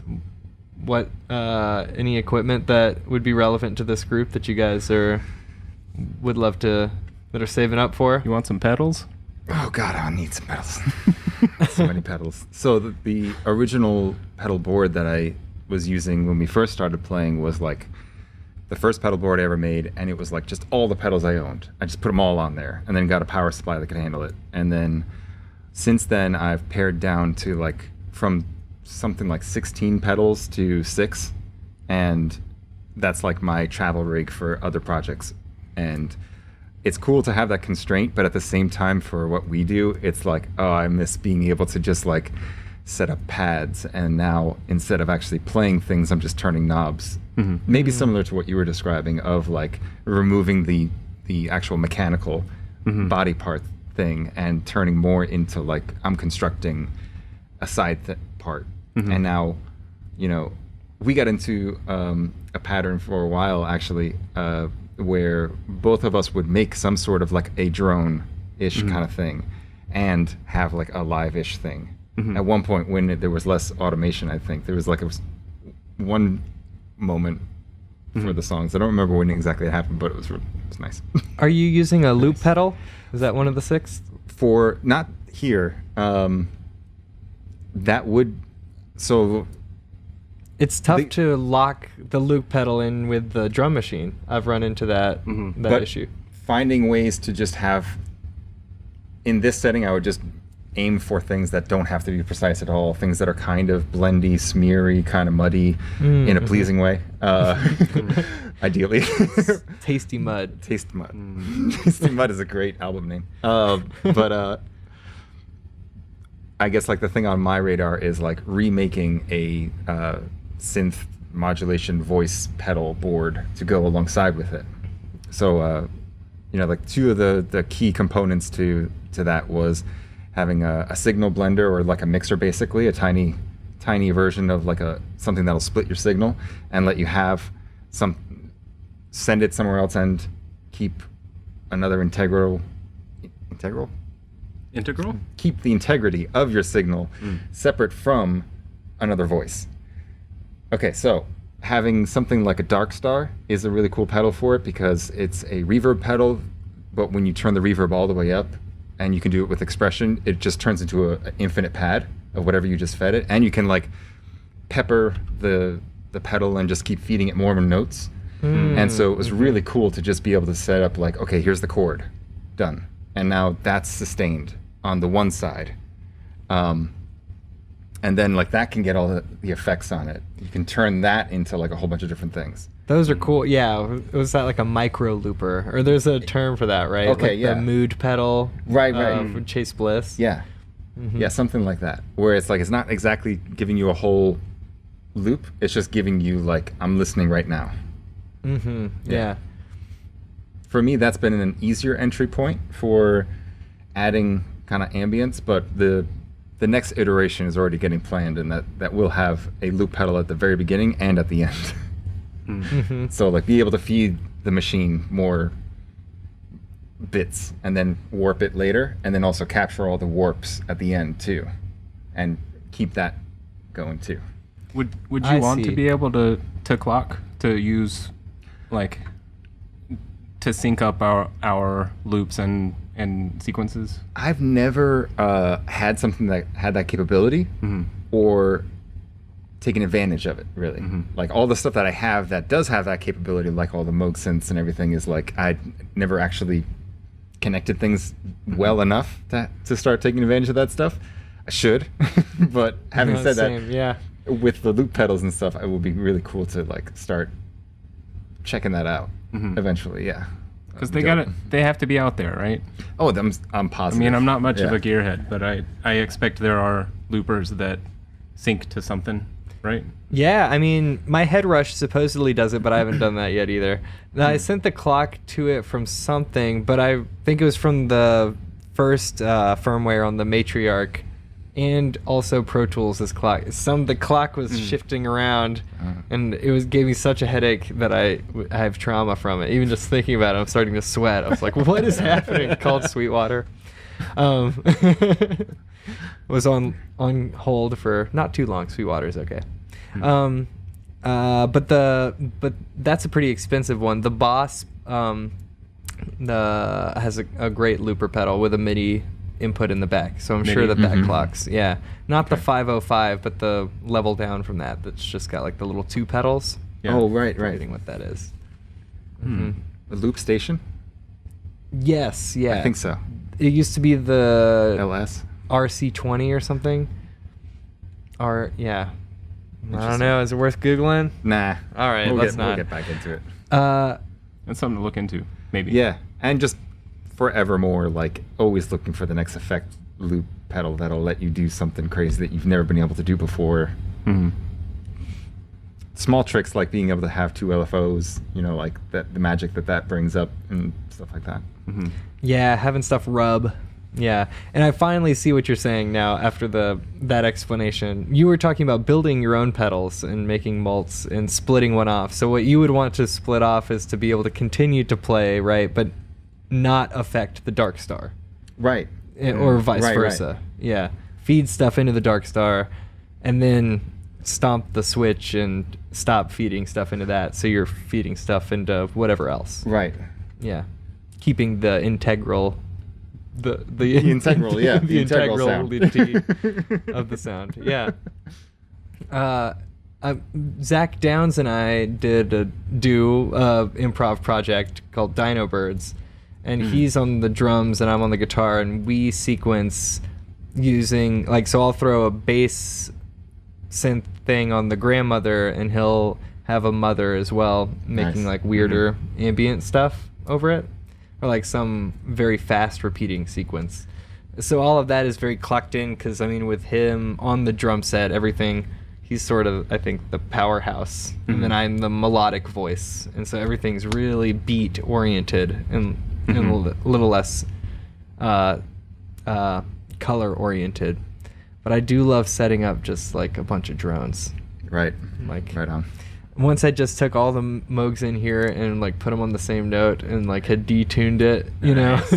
What any equipment that would be relevant to this group that you guys would love to, that are saving up for? You want some pedals? Oh God, I need some pedals. So many pedals. So the original pedal board that I was using when we first started playing was like the first pedal board I ever made, and it was like just all the pedals I owned. I just put them all on there, and then got a power supply that could handle it. And then since then, I've pared down to like from something like 16 pedals to 6, and that's like my travel rig for other projects. And it's cool to have that constraint, but at the same time, for what we do, it's like, oh, I miss being able to just like set up pads, and now instead of actually playing things, I'm just turning knobs. Maybe similar to what you were describing of like removing the actual mechanical body part thing and turning more into like I'm constructing a side part. And now, we got into a pattern for a while actually, where both of us would make some sort of like a drone-ish kind of thing and have like a live-ish thing. At one point when there was less automation, I think there was like one moment for the songs. I don't remember when exactly it happened, but it was nice. Are you using a loop pedal? Is that one of the 6? For not here, that would, so it's tough to lock the loop pedal in with the drum machine. I've run into that issue. Finding ways to just have, in this setting, I would just aim for things that don't have to be precise at all, things that are kind of blendy, smeary, kind of muddy in a pleasing way, ideally. Tasty Mud. Taste Mud. Tasty Mud is a great album name. But I guess like the thing on my radar is like remaking a synth modulation voice pedal board to go alongside with it. So, like two of the key components to that was having a signal blender, or like a mixer, basically a tiny version of like something that'll split your signal and let you have send it somewhere else and keep another integral keep the integrity of your signal separate from another voice. Okay, so having something like a Dark Star is a really cool pedal for it, because it's a reverb pedal, but when you turn the reverb all the way up, and you can do it with expression, it just turns into an infinite pad of whatever you just fed it, and you can like pepper the pedal and just keep feeding it more notes. And so it was really cool to just be able to set up like, okay, here's the chord, done, and now that's sustained on the one side, and then like that can get all the effects on it. You can turn that into like a whole bunch of different things. Those are cool. Yeah, was that like a micro looper, or there's a term for that, right? Okay, like yeah. The mood pedal, Right. From Chase Bliss. Yeah, yeah, something like that, where it's like it's not exactly giving you a whole loop. It's just giving you like, I'm listening right now. Yeah. For me, that's been an easier entry point for adding kind of ambience, but the next iteration is already getting planned, and that will have a loop pedal at the very beginning and at the end. So like be able to feed the machine more bits and then warp it later, and then also capture all the warps at the end too, and keep that going too. Would you want to be able to clock, to use like to sync up our loops and sequences? I've never had something that had that capability or taken advantage of it, really. Like all the stuff that I have that does have that capability, like all the Moog synths and everything, is like I never actually connected things well enough to start taking advantage of that stuff. I should, but having said that, with the loop pedals and stuff, it would be really cool to like start checking that out. eventually. Yeah. Because they have to be out there, right? Oh, I'm positive. I mean, I'm not much of a gearhead, but I expect there are loopers that sync to something, right? Yeah, I mean, my head rush supposedly does it, but I haven't done that yet either. Now, I sent the clock to it from something, but I think it was from the first firmware on the Matriarch, and also Pro Tools' clock. The clock was shifting around, and it gave me such a headache that I have trauma from it. Even just thinking about it, I'm starting to sweat. I was like, what is happening? Called Sweetwater. Was on hold for not too long. Sweetwater's okay. But that's a pretty expensive one. The Boss has a great looper pedal with a MIDI input in the back, so I'm sure that clocks. Yeah, not the 505, but the level down from that's just got like the little 2 pedals. Yeah. Oh, right. Forgetting what that is. A loop station? Yes, yeah. I think so. It used to be the LS RC20 or something. Yeah. I don't know. Is it worth Googling? Nah. All right, we'll not. get back into it. That's something to look into, maybe. Yeah, and just forevermore, like, always looking for the next effect loop pedal that'll let you do something crazy that you've never been able to do before. Small tricks like being able to have 2 LFOs, like the magic that brings up and stuff like that. Yeah, having stuff rub. Yeah, and I finally see what you're saying now after that explanation. You were talking about building your own pedals and making mults and splitting one off. So what you would want to split off is to be able to continue to play, right, but not affect the Dark Star. Right. Or vice versa. Right. Yeah. Feed stuff into the Dark Star and then stomp the switch and stop feeding stuff into that, so you're feeding stuff into whatever else. Right. Yeah. Keeping the integral the integral integrality of the sound. Yeah. Zach Downs and I did a improv project called Dino Birds, and he's on the drums and I'm on the guitar, and we sequence using so I'll throw a bass synth thing on the grandmother and he'll have a mother as well making weirder ambient stuff over it, or some very fast repeating sequence. So all of that is very clocked in, because with him on the drum set, everything, he's sort of, I think, the powerhouse, and then I'm the melodic voice, and so everything's really beat oriented and a little less color oriented. But I do love setting up just a bunch of drones. Right. Right on. Once I just took all the Moogs in here and put them on the same note and had detuned it, Nice.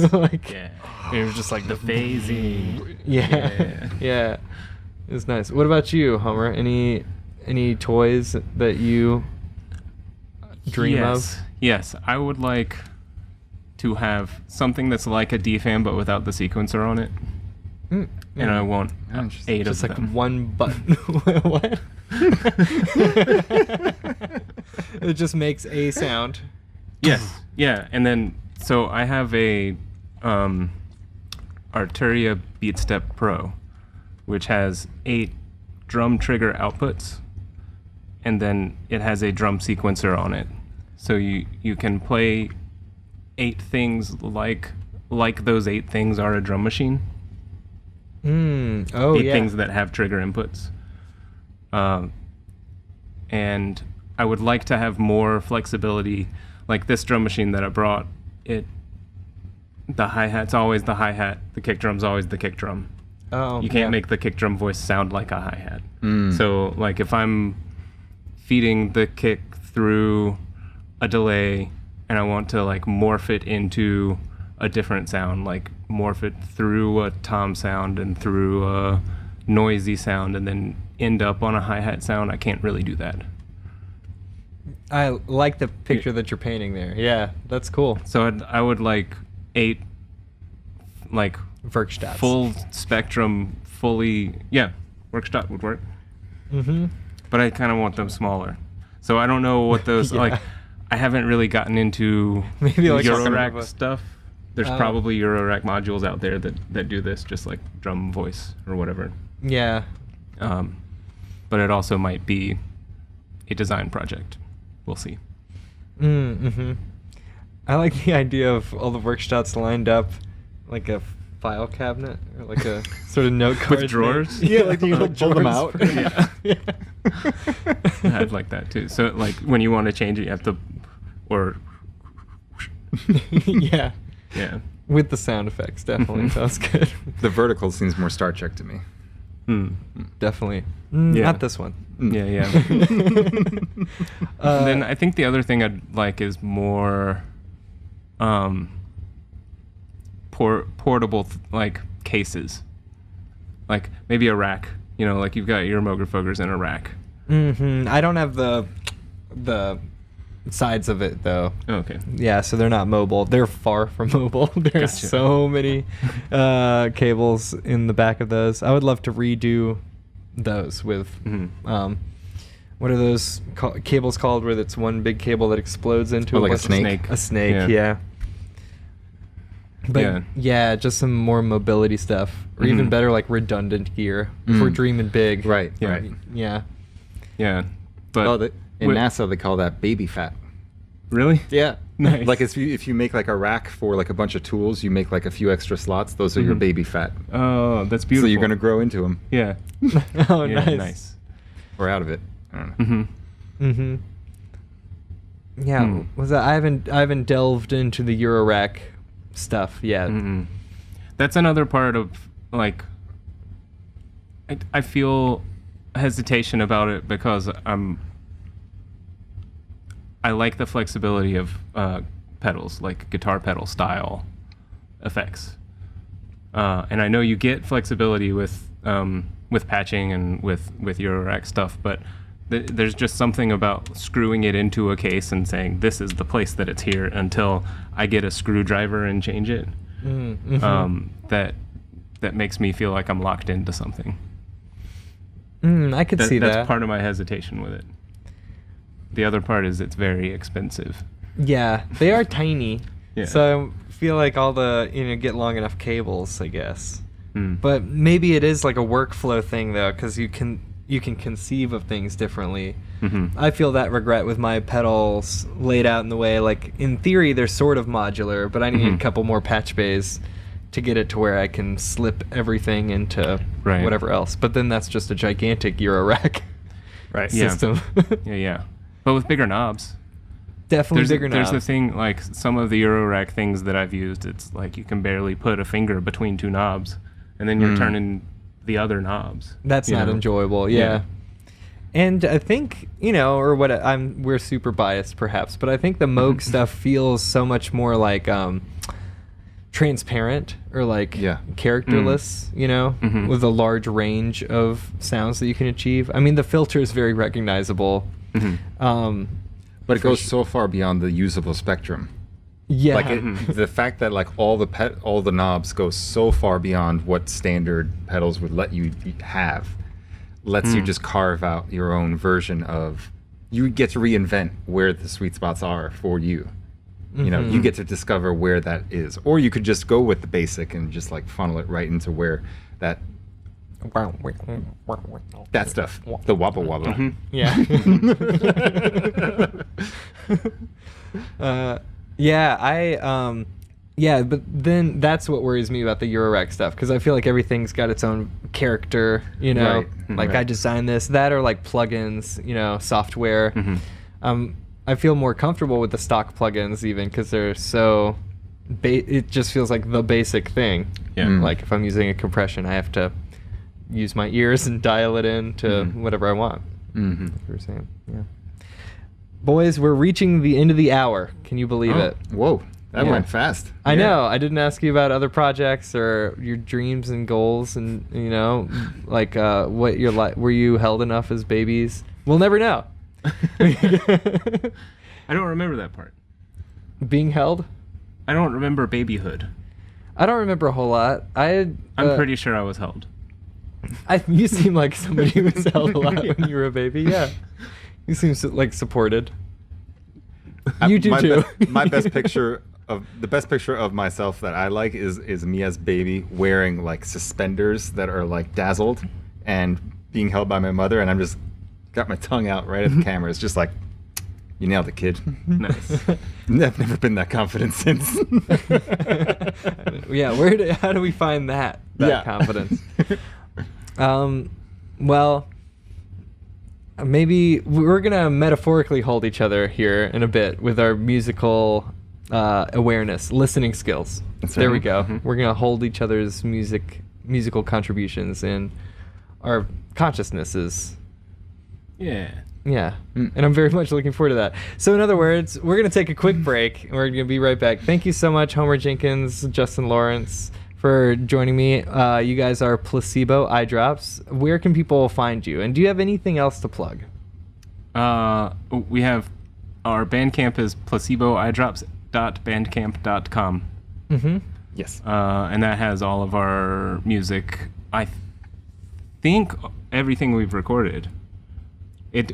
Yeah. It was just the phasing. Yeah. It was nice. What about you, Homer? Any toys that you dream of? Yes, I would like to have something that's like a DFAM but without the sequencer on it. And I want 8 just of them. One button. What? It just makes a sound. Yes. Yeah. And then so I have a Arturia BeatStep Pro, which has 8 drum trigger outputs, and then it has a drum sequencer on it. So you can play 8 things like those 8 things are a drum machine. 8 things that have trigger inputs. And I would like to have more flexibility. Like this drum machine that I brought, the hi-hat's always the hi-hat, the kick drum's always the kick drum. You can't make the kick drum voice sound like a hi-hat. So if I'm feeding the kick through a delay and I want to morph it into a different sound, morph it through a tom sound and through a noisy sound and then end up on a hi-hat sound, I can't really do that. I like the picture that you're painting there. Yeah, that's cool. So I would like 8 Werkstatts. Full spectrum, Werkstatt would work. But I kind of want them smaller. So I don't know what those I haven't really gotten into maybe Eurorack stuff. There's probably Eurorack modules out there that do this, just like drum voice or whatever. Yeah. But it also might be a design project. We'll see. I like the idea of all the work shots lined up like a file cabinet or like a sort of note card With drawers. Yeah, like you like pull them out. Yeah. I'd like that too. So like when you want to change it, you have to, or Yeah. yeah. With the sound effects, definitely sounds good. The vertical seems more Star Trek to me. Definitely. Yeah. Not this one. Yeah, yeah. And then I think the other thing I'd like is more portable like cases. Like maybe a rack. You know, like you've got your Mogurfogers in a rack. I don't have the sides of it though. Oh, okay. Yeah, so they're not mobile. They're far from mobile. There's Gotcha. so many cables in the back of those. I would love to redo those with what are those cables called where it's one big cable that explodes into Oh, like a bunch of- snake? A snake, Yeah. yeah. But Yeah. yeah, just some more mobility stuff, or even better, like redundant gear. If we're dreaming big, Right, Yeah. right. Yeah, Yeah. But In Wait. NASA, they call that baby fat. really? Yeah. Nice. Like if you make like a rack for like a bunch of tools, you make like a few extra slots. Those are your baby fat. Oh, that's beautiful. So you're gonna grow into them Yeah. oh, Yeah, nice. or out of it. I don't know. Yeah, was that? I haven't delved into the Eurorack stuff yet. That's another part of like I feel hesitation about it because I like the flexibility of pedals, like guitar pedal style effects, and I know you get flexibility with patching and with Eurorack stuff, but there's just something about screwing it into a case and saying this is the place that it's here until I get a screwdriver and change it. That makes me feel like I'm locked into something. I could see That's that. part of my hesitation with it. The other part is it's very expensive. Yeah, they are tiny. Yeah. So I feel like all the get long enough cables, I guess. But maybe it is like a workflow thing though, because you can conceive of things differently. I feel that regret with my pedals laid out in the way. Like in theory, they're sort of modular, but I need a couple more patch bays to get it to where I can slip everything into Right. whatever else. But then that's just a gigantic Eurorack Right. Yeah. system. Yeah. But with bigger knobs. Definitely bigger There's the knobs. thing, like some of the Eurorack things that I've used, it's like you can barely put a finger between two knobs, and then you're turning the other knobs. That's you not know? enjoyable. Yeah. And I think, or what we're super biased perhaps, but I think the Moog stuff feels so much more like transparent or like characterless, with a large range of sounds that you can achieve. I mean, the filter is very recognizable. But it goes so far beyond the usable spectrum. Yeah. Like the fact that like all the knobs go so far beyond what standard pedals would let you have, lets you just carve out your own version of. You get to reinvent where the sweet spots are for you. You get to discover where that is, or you could just go with the basic and just like funnel it right into where that stuff, the wobble wobble. Yeah. But then that's what worries me about the Eurorack stuff, because I feel like everything's got its own character, Right. Like I designed this, that, or like plugins, software. I feel more comfortable with the stock plugins even because they're so. It just feels like the basic thing. Yeah. Like if I'm using a compression, I have to use my ears and dial it in to whatever I want. Like you were saying, yeah. Boys, we're reaching the end of the hour. Can you believe it? Whoa, that Yeah. went fast. I know. I didn't ask you about other projects or your dreams and goals, and like what you're like. Were you held enough as babies? We'll never know. I don't remember that part. Being held? I don't remember babyhood. I don't remember a whole lot. I'm pretty sure I was held. You seem like somebody who was held a lot when you were a baby. Yeah, you seem like supported. You do my too. My best picture of myself that I like is me as baby wearing like suspenders that are like dazzled and being held by my mother, and I'm just got my tongue out right at the camera. It's just like You nailed it, kid. Nice. I've never been that confident since. Yeah, how do we find that confidence? Well, maybe we're gonna metaphorically hold each other here in a bit with our musical awareness, listening skills. There we go. We're gonna hold each other's musical contributions and our consciousnesses. Yeah. Yeah, and I'm very much looking forward to that. So in other words, we're going to take a quick break, and we're going to be right back. Thank you so much, Homer Jenkins, Justin Lawrence, for joining me. You guys are Placebo Eyedrops. Where can people find you? And do you have anything else to plug? We have our Bandcamp is placeboeyedrops.bandcamp.com. Mm-hmm. Yes. And that has all of our music. I think everything we've recorded.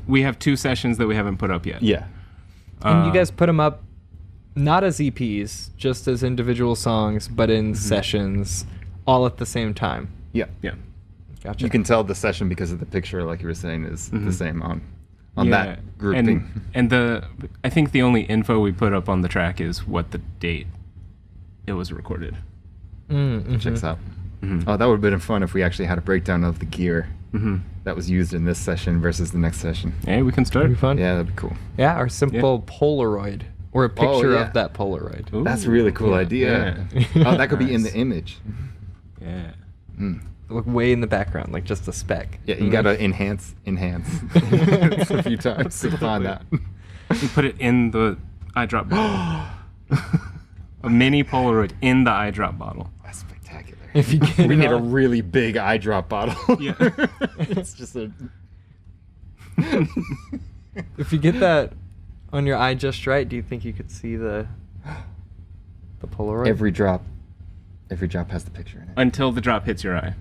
We have 2 sessions that we haven't put up yet. Yeah. And you guys put them up not as EPs, just as individual songs, but in sessions, all at the same time. Yeah. Yeah. Gotcha. You can tell the session because of the picture, like you were saying, is the same on that grouping. And I think the only info we put up on the track is what the date it was recorded. Checks out. Oh, that would have been fun if we actually had a breakdown of the gear that was used in this session versus the next session. Hey, we can start. That'd be fun. Yeah, that'd be cool. Yeah, or simple Polaroid, or a picture of that Polaroid. Ooh, That's a really cool idea. Oh, that could be in the image. Yeah. Look way in the background, like just a speck. Yeah, you gotta enhance a few times to find that. You put it in the eyedrop bottle. A mini Polaroid in the eyedrop bottle. That's spectacular. If you get We it need a on- really big eyedrop bottle. Yeah. It's just a. If you get that on your eye just right, do you think you could see the Polaroid? Every drop has the picture in it. Until the drop hits your eye.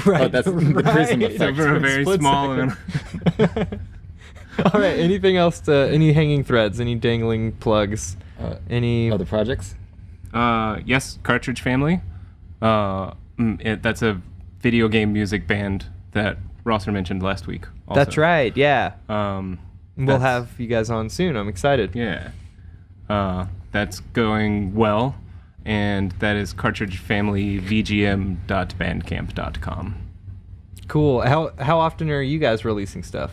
Right. Oh, that's the prism right. effect. For a very Split small second. amount. All right. Anything else? Any hanging threads? Any dangling plugs? Any Other projects? Yes, Cartridge Family. That's a video game music band that Rosser mentioned last week. Also. That's right. Yeah. We'll That's- have you guys on soon. I'm excited. Yeah. That's going well, and that is cartridgefamilyvgm.bandcamp.com. Cool. How often are you guys releasing stuff?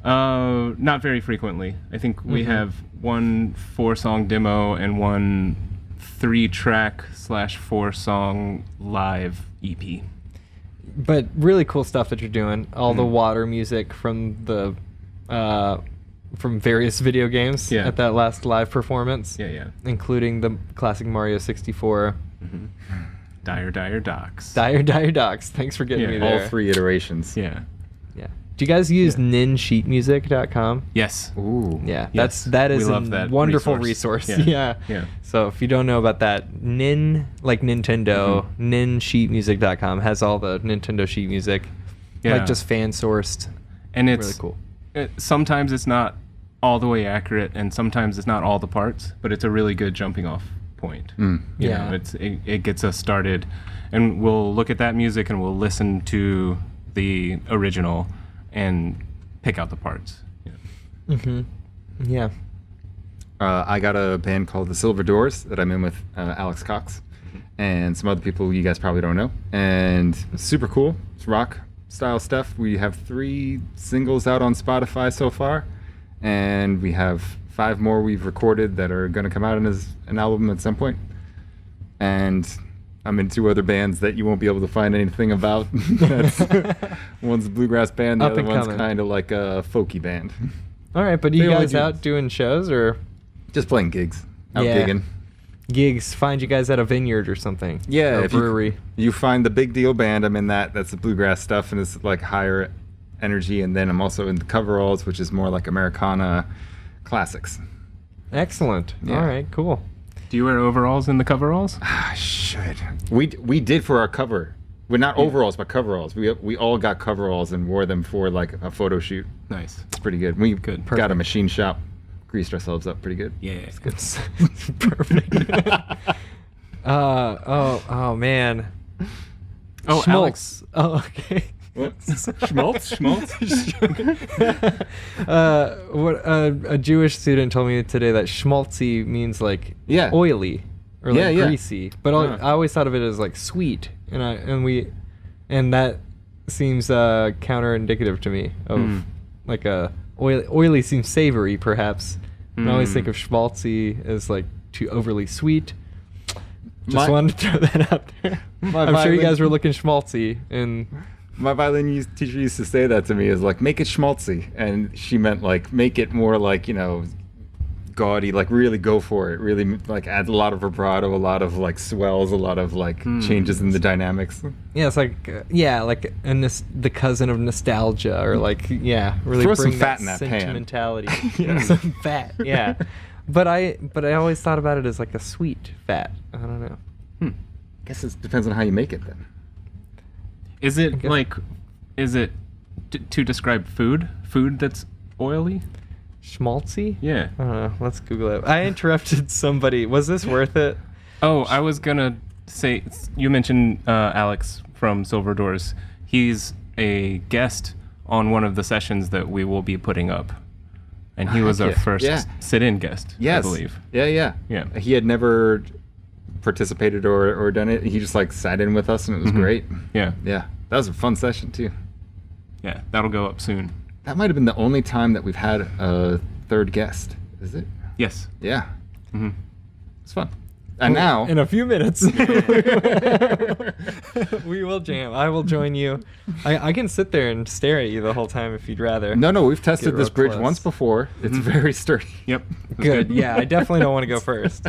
Not very frequently. I think we have one 4-song demo and one 3-track / 4-song live EP. But really cool stuff that you're doing. All the water music from the from various video games at that last live performance. Yeah. Including the classic Mario 64. Dire Docs. Dire Docs. Thanks for getting me there. All 3 iterations. Yeah. Yeah. Do you guys use ninsheetmusic.com? Yes. Ooh. Yeah, Yes. that is We a love that wonderful resource. resource. Yeah. Yeah. Yeah. So if you don't know about that, Nin, like Nintendo, ninsheetmusic.com has all the Nintendo sheet music. Yeah. Like just fan sourced. And it's Really cool. Sometimes it's not all the way accurate, and sometimes it's not all the parts, but it's a really good jumping off point. You Yeah. know, it gets us started, and we'll look at that music and we'll listen to the original and pick out the parts. Yeah. I got a band called the Silver Doors that I'm in with Alex Cox and some other people you guys probably don't know. And it's super cool. It's rock style stuff. We have 3 singles out on Spotify so far. And we have 5 more we've recorded that are going to come out as an album at some point. And I'm in 2 other bands that you won't be able to find anything about. One's a bluegrass band, the Up other and one's coming. kind of like a folky band. All right, but are you They only guys do- out doing shows or Just playing gigs. Out Yeah. gigging. gigs? Find you guys at a vineyard or something. Yeah, or a if brewery. You find the Big Deal Band. I'm in that. That's the bluegrass stuff, and it's like higher energy. And then I'm also in the Coveralls, which is more like Americana classics. Excellent. Yeah. All right, cool. Do you wear overalls in the coveralls? I should. We did for our cover. Well, not overalls, but coveralls. We all got coveralls and wore them for like a photo shoot. Nice. It's pretty good. We Good. got a Perfect. machine shop, greased ourselves up pretty good. Yeah. It's perfect. oh man. Oh, Schmaltz. Alex. Oh, okay. What? Schmaltz? A Jewish student told me today that schmaltzy means like Yeah. oily or like Yeah. greasy, but I always thought of it as like sweet, and that seems counterindicative to me of like a oily seems savory perhaps. And I always think of schmaltzy as like too overly sweet. Just wanted to throw that out there. I'm sure you guys were looking schmaltzy, and my violin teacher used to say that to me, is like, make it schmaltzy. And she meant like, make it more like, gaudy, like really go for it. Really like add a lot of vibrato, a lot of like swells, a lot of like changes in the dynamics. Yeah, it's like, the cousin of nostalgia, or like, really throw bring some fat in that pan. sentimentality. Some fat, yeah. But I always thought about it as like a sweet fat. I don't know. Guess it depends on how you make it then. Is it to describe food that's oily? Schmaltzy? Yeah. I don't know. Let's Google it. I interrupted somebody. Was this worth it? Oh, I was gonna say, you mentioned Alex from Silver Doors. He's a guest on one of the sessions that we will be putting up. And he was our first sit-in guest, I believe. Yeah. He had never participated or done it. He just like sat in with us, and it was great. Yeah. That was a fun session too. Yeah, that'll go up soon. That might have been the only time that we've had a third guest. Is it? Yes. Yeah. It's fun. And now, in a few minutes, we will jam. I will join you. I can sit there and stare at you the whole time if you'd rather. No, we've tested this bridge close. once before. It's very sturdy. Yep. Good. Yeah, I definitely don't want to go first.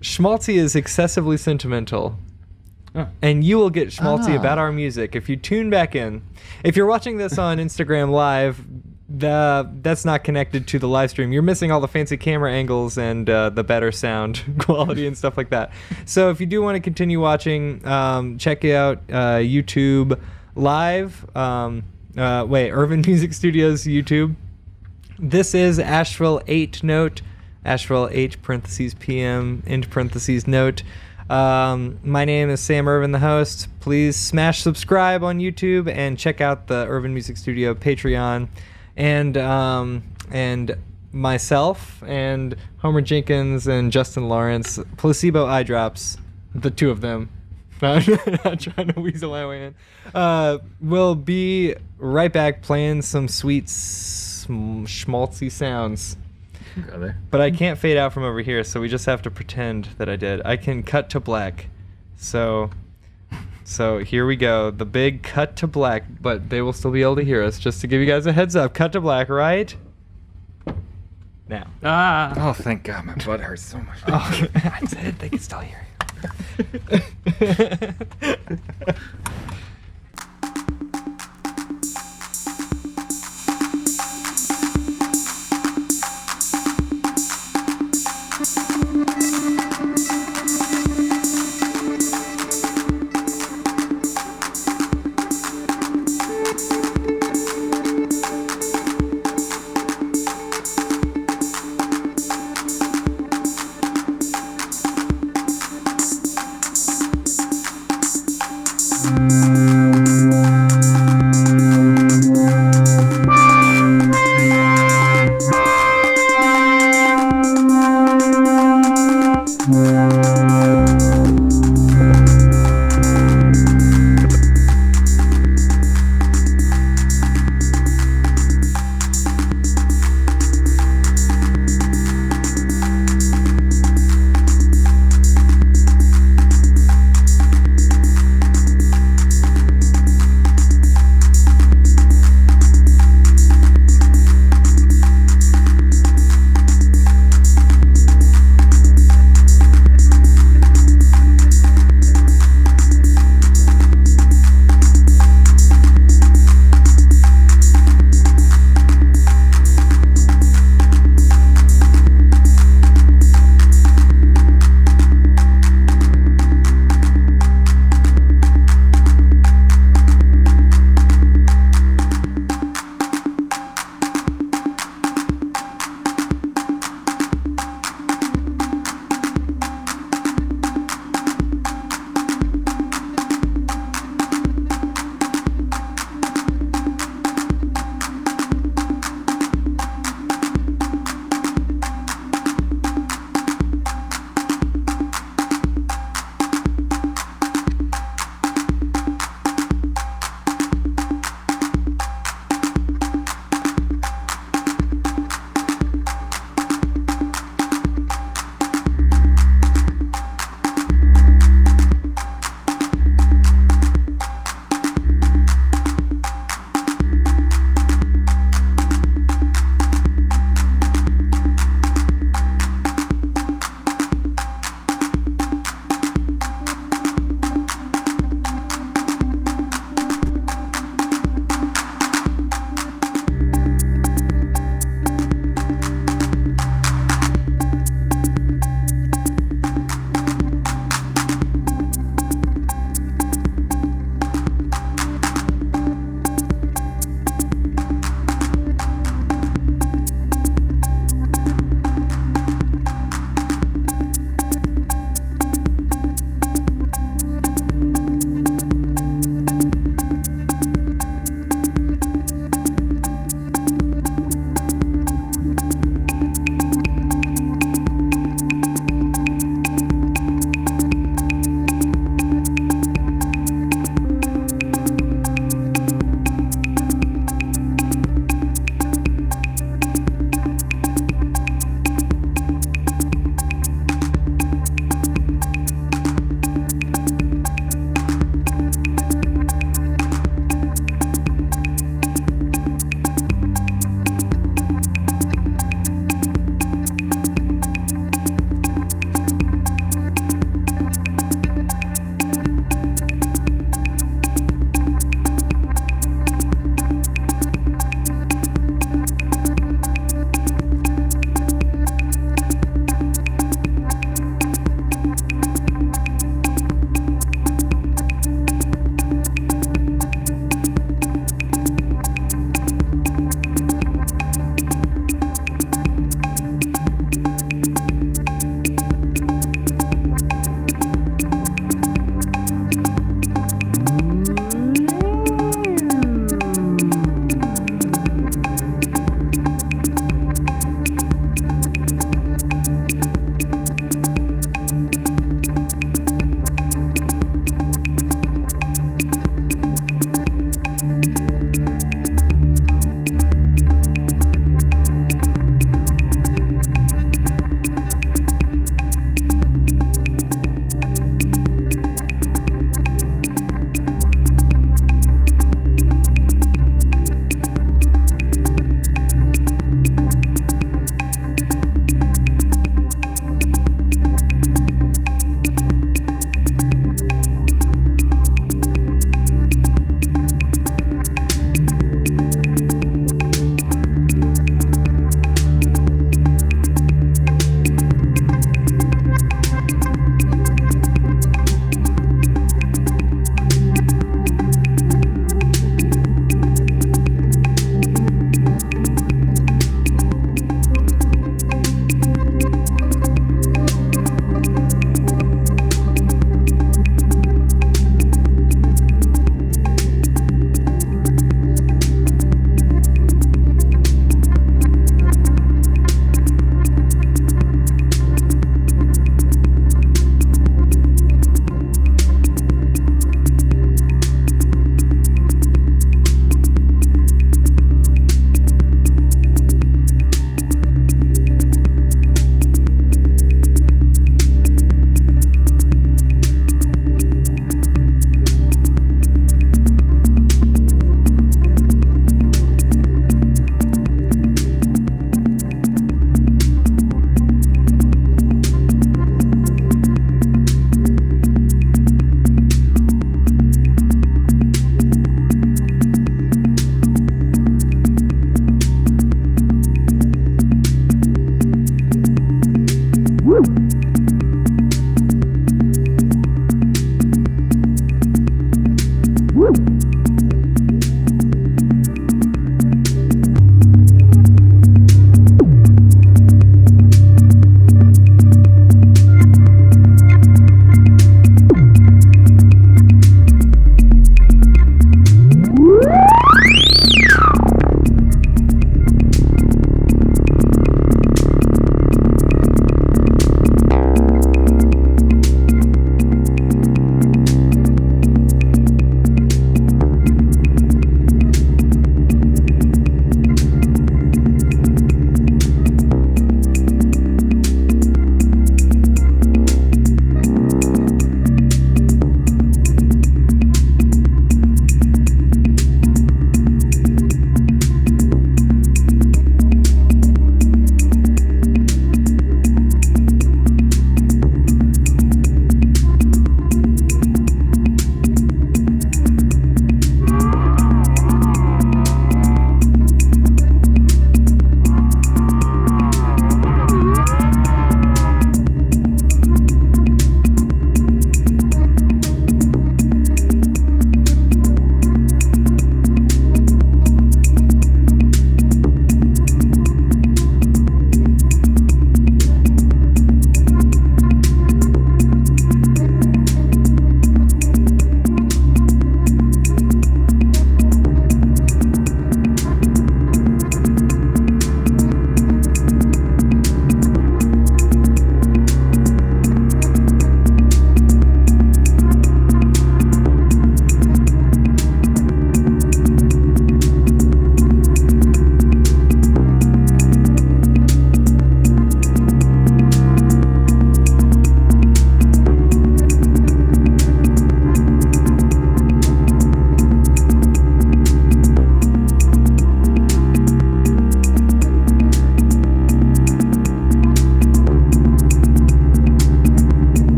Schmaltzy is excessively sentimental. Oh. And you will get schmaltzy about our music if you tune back in. If you're watching this on Instagram Live, that's not connected to the live stream. You're missing all the fancy camera angles and the better sound quality and stuff like that. So if you do want to continue watching, check out YouTube Live. Irvin Music Studios YouTube. This is Asheville 8 note. Asheville 8 parentheses PM into parentheses note. My name is Sam Irvin, the host. Please smash subscribe on YouTube and check out the Irvin Music Studio Patreon. And myself and Homer Jenkins and Justin Lawrence, Placebo Eyedrops, the two of them. Not trying to weasel my way in. We'll be right back playing some sweet schmaltzy sounds. Go there. But I can't fade out from over here, so we just have to pretend that I did. I can cut to black. So here we go. The big cut to black, but they will still be able to hear us. Just to give you guys a heads up. Cut to black, right? Now. Oh, thank God. My butt hurts so much. Oh, I said they can still hear you.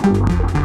Bye.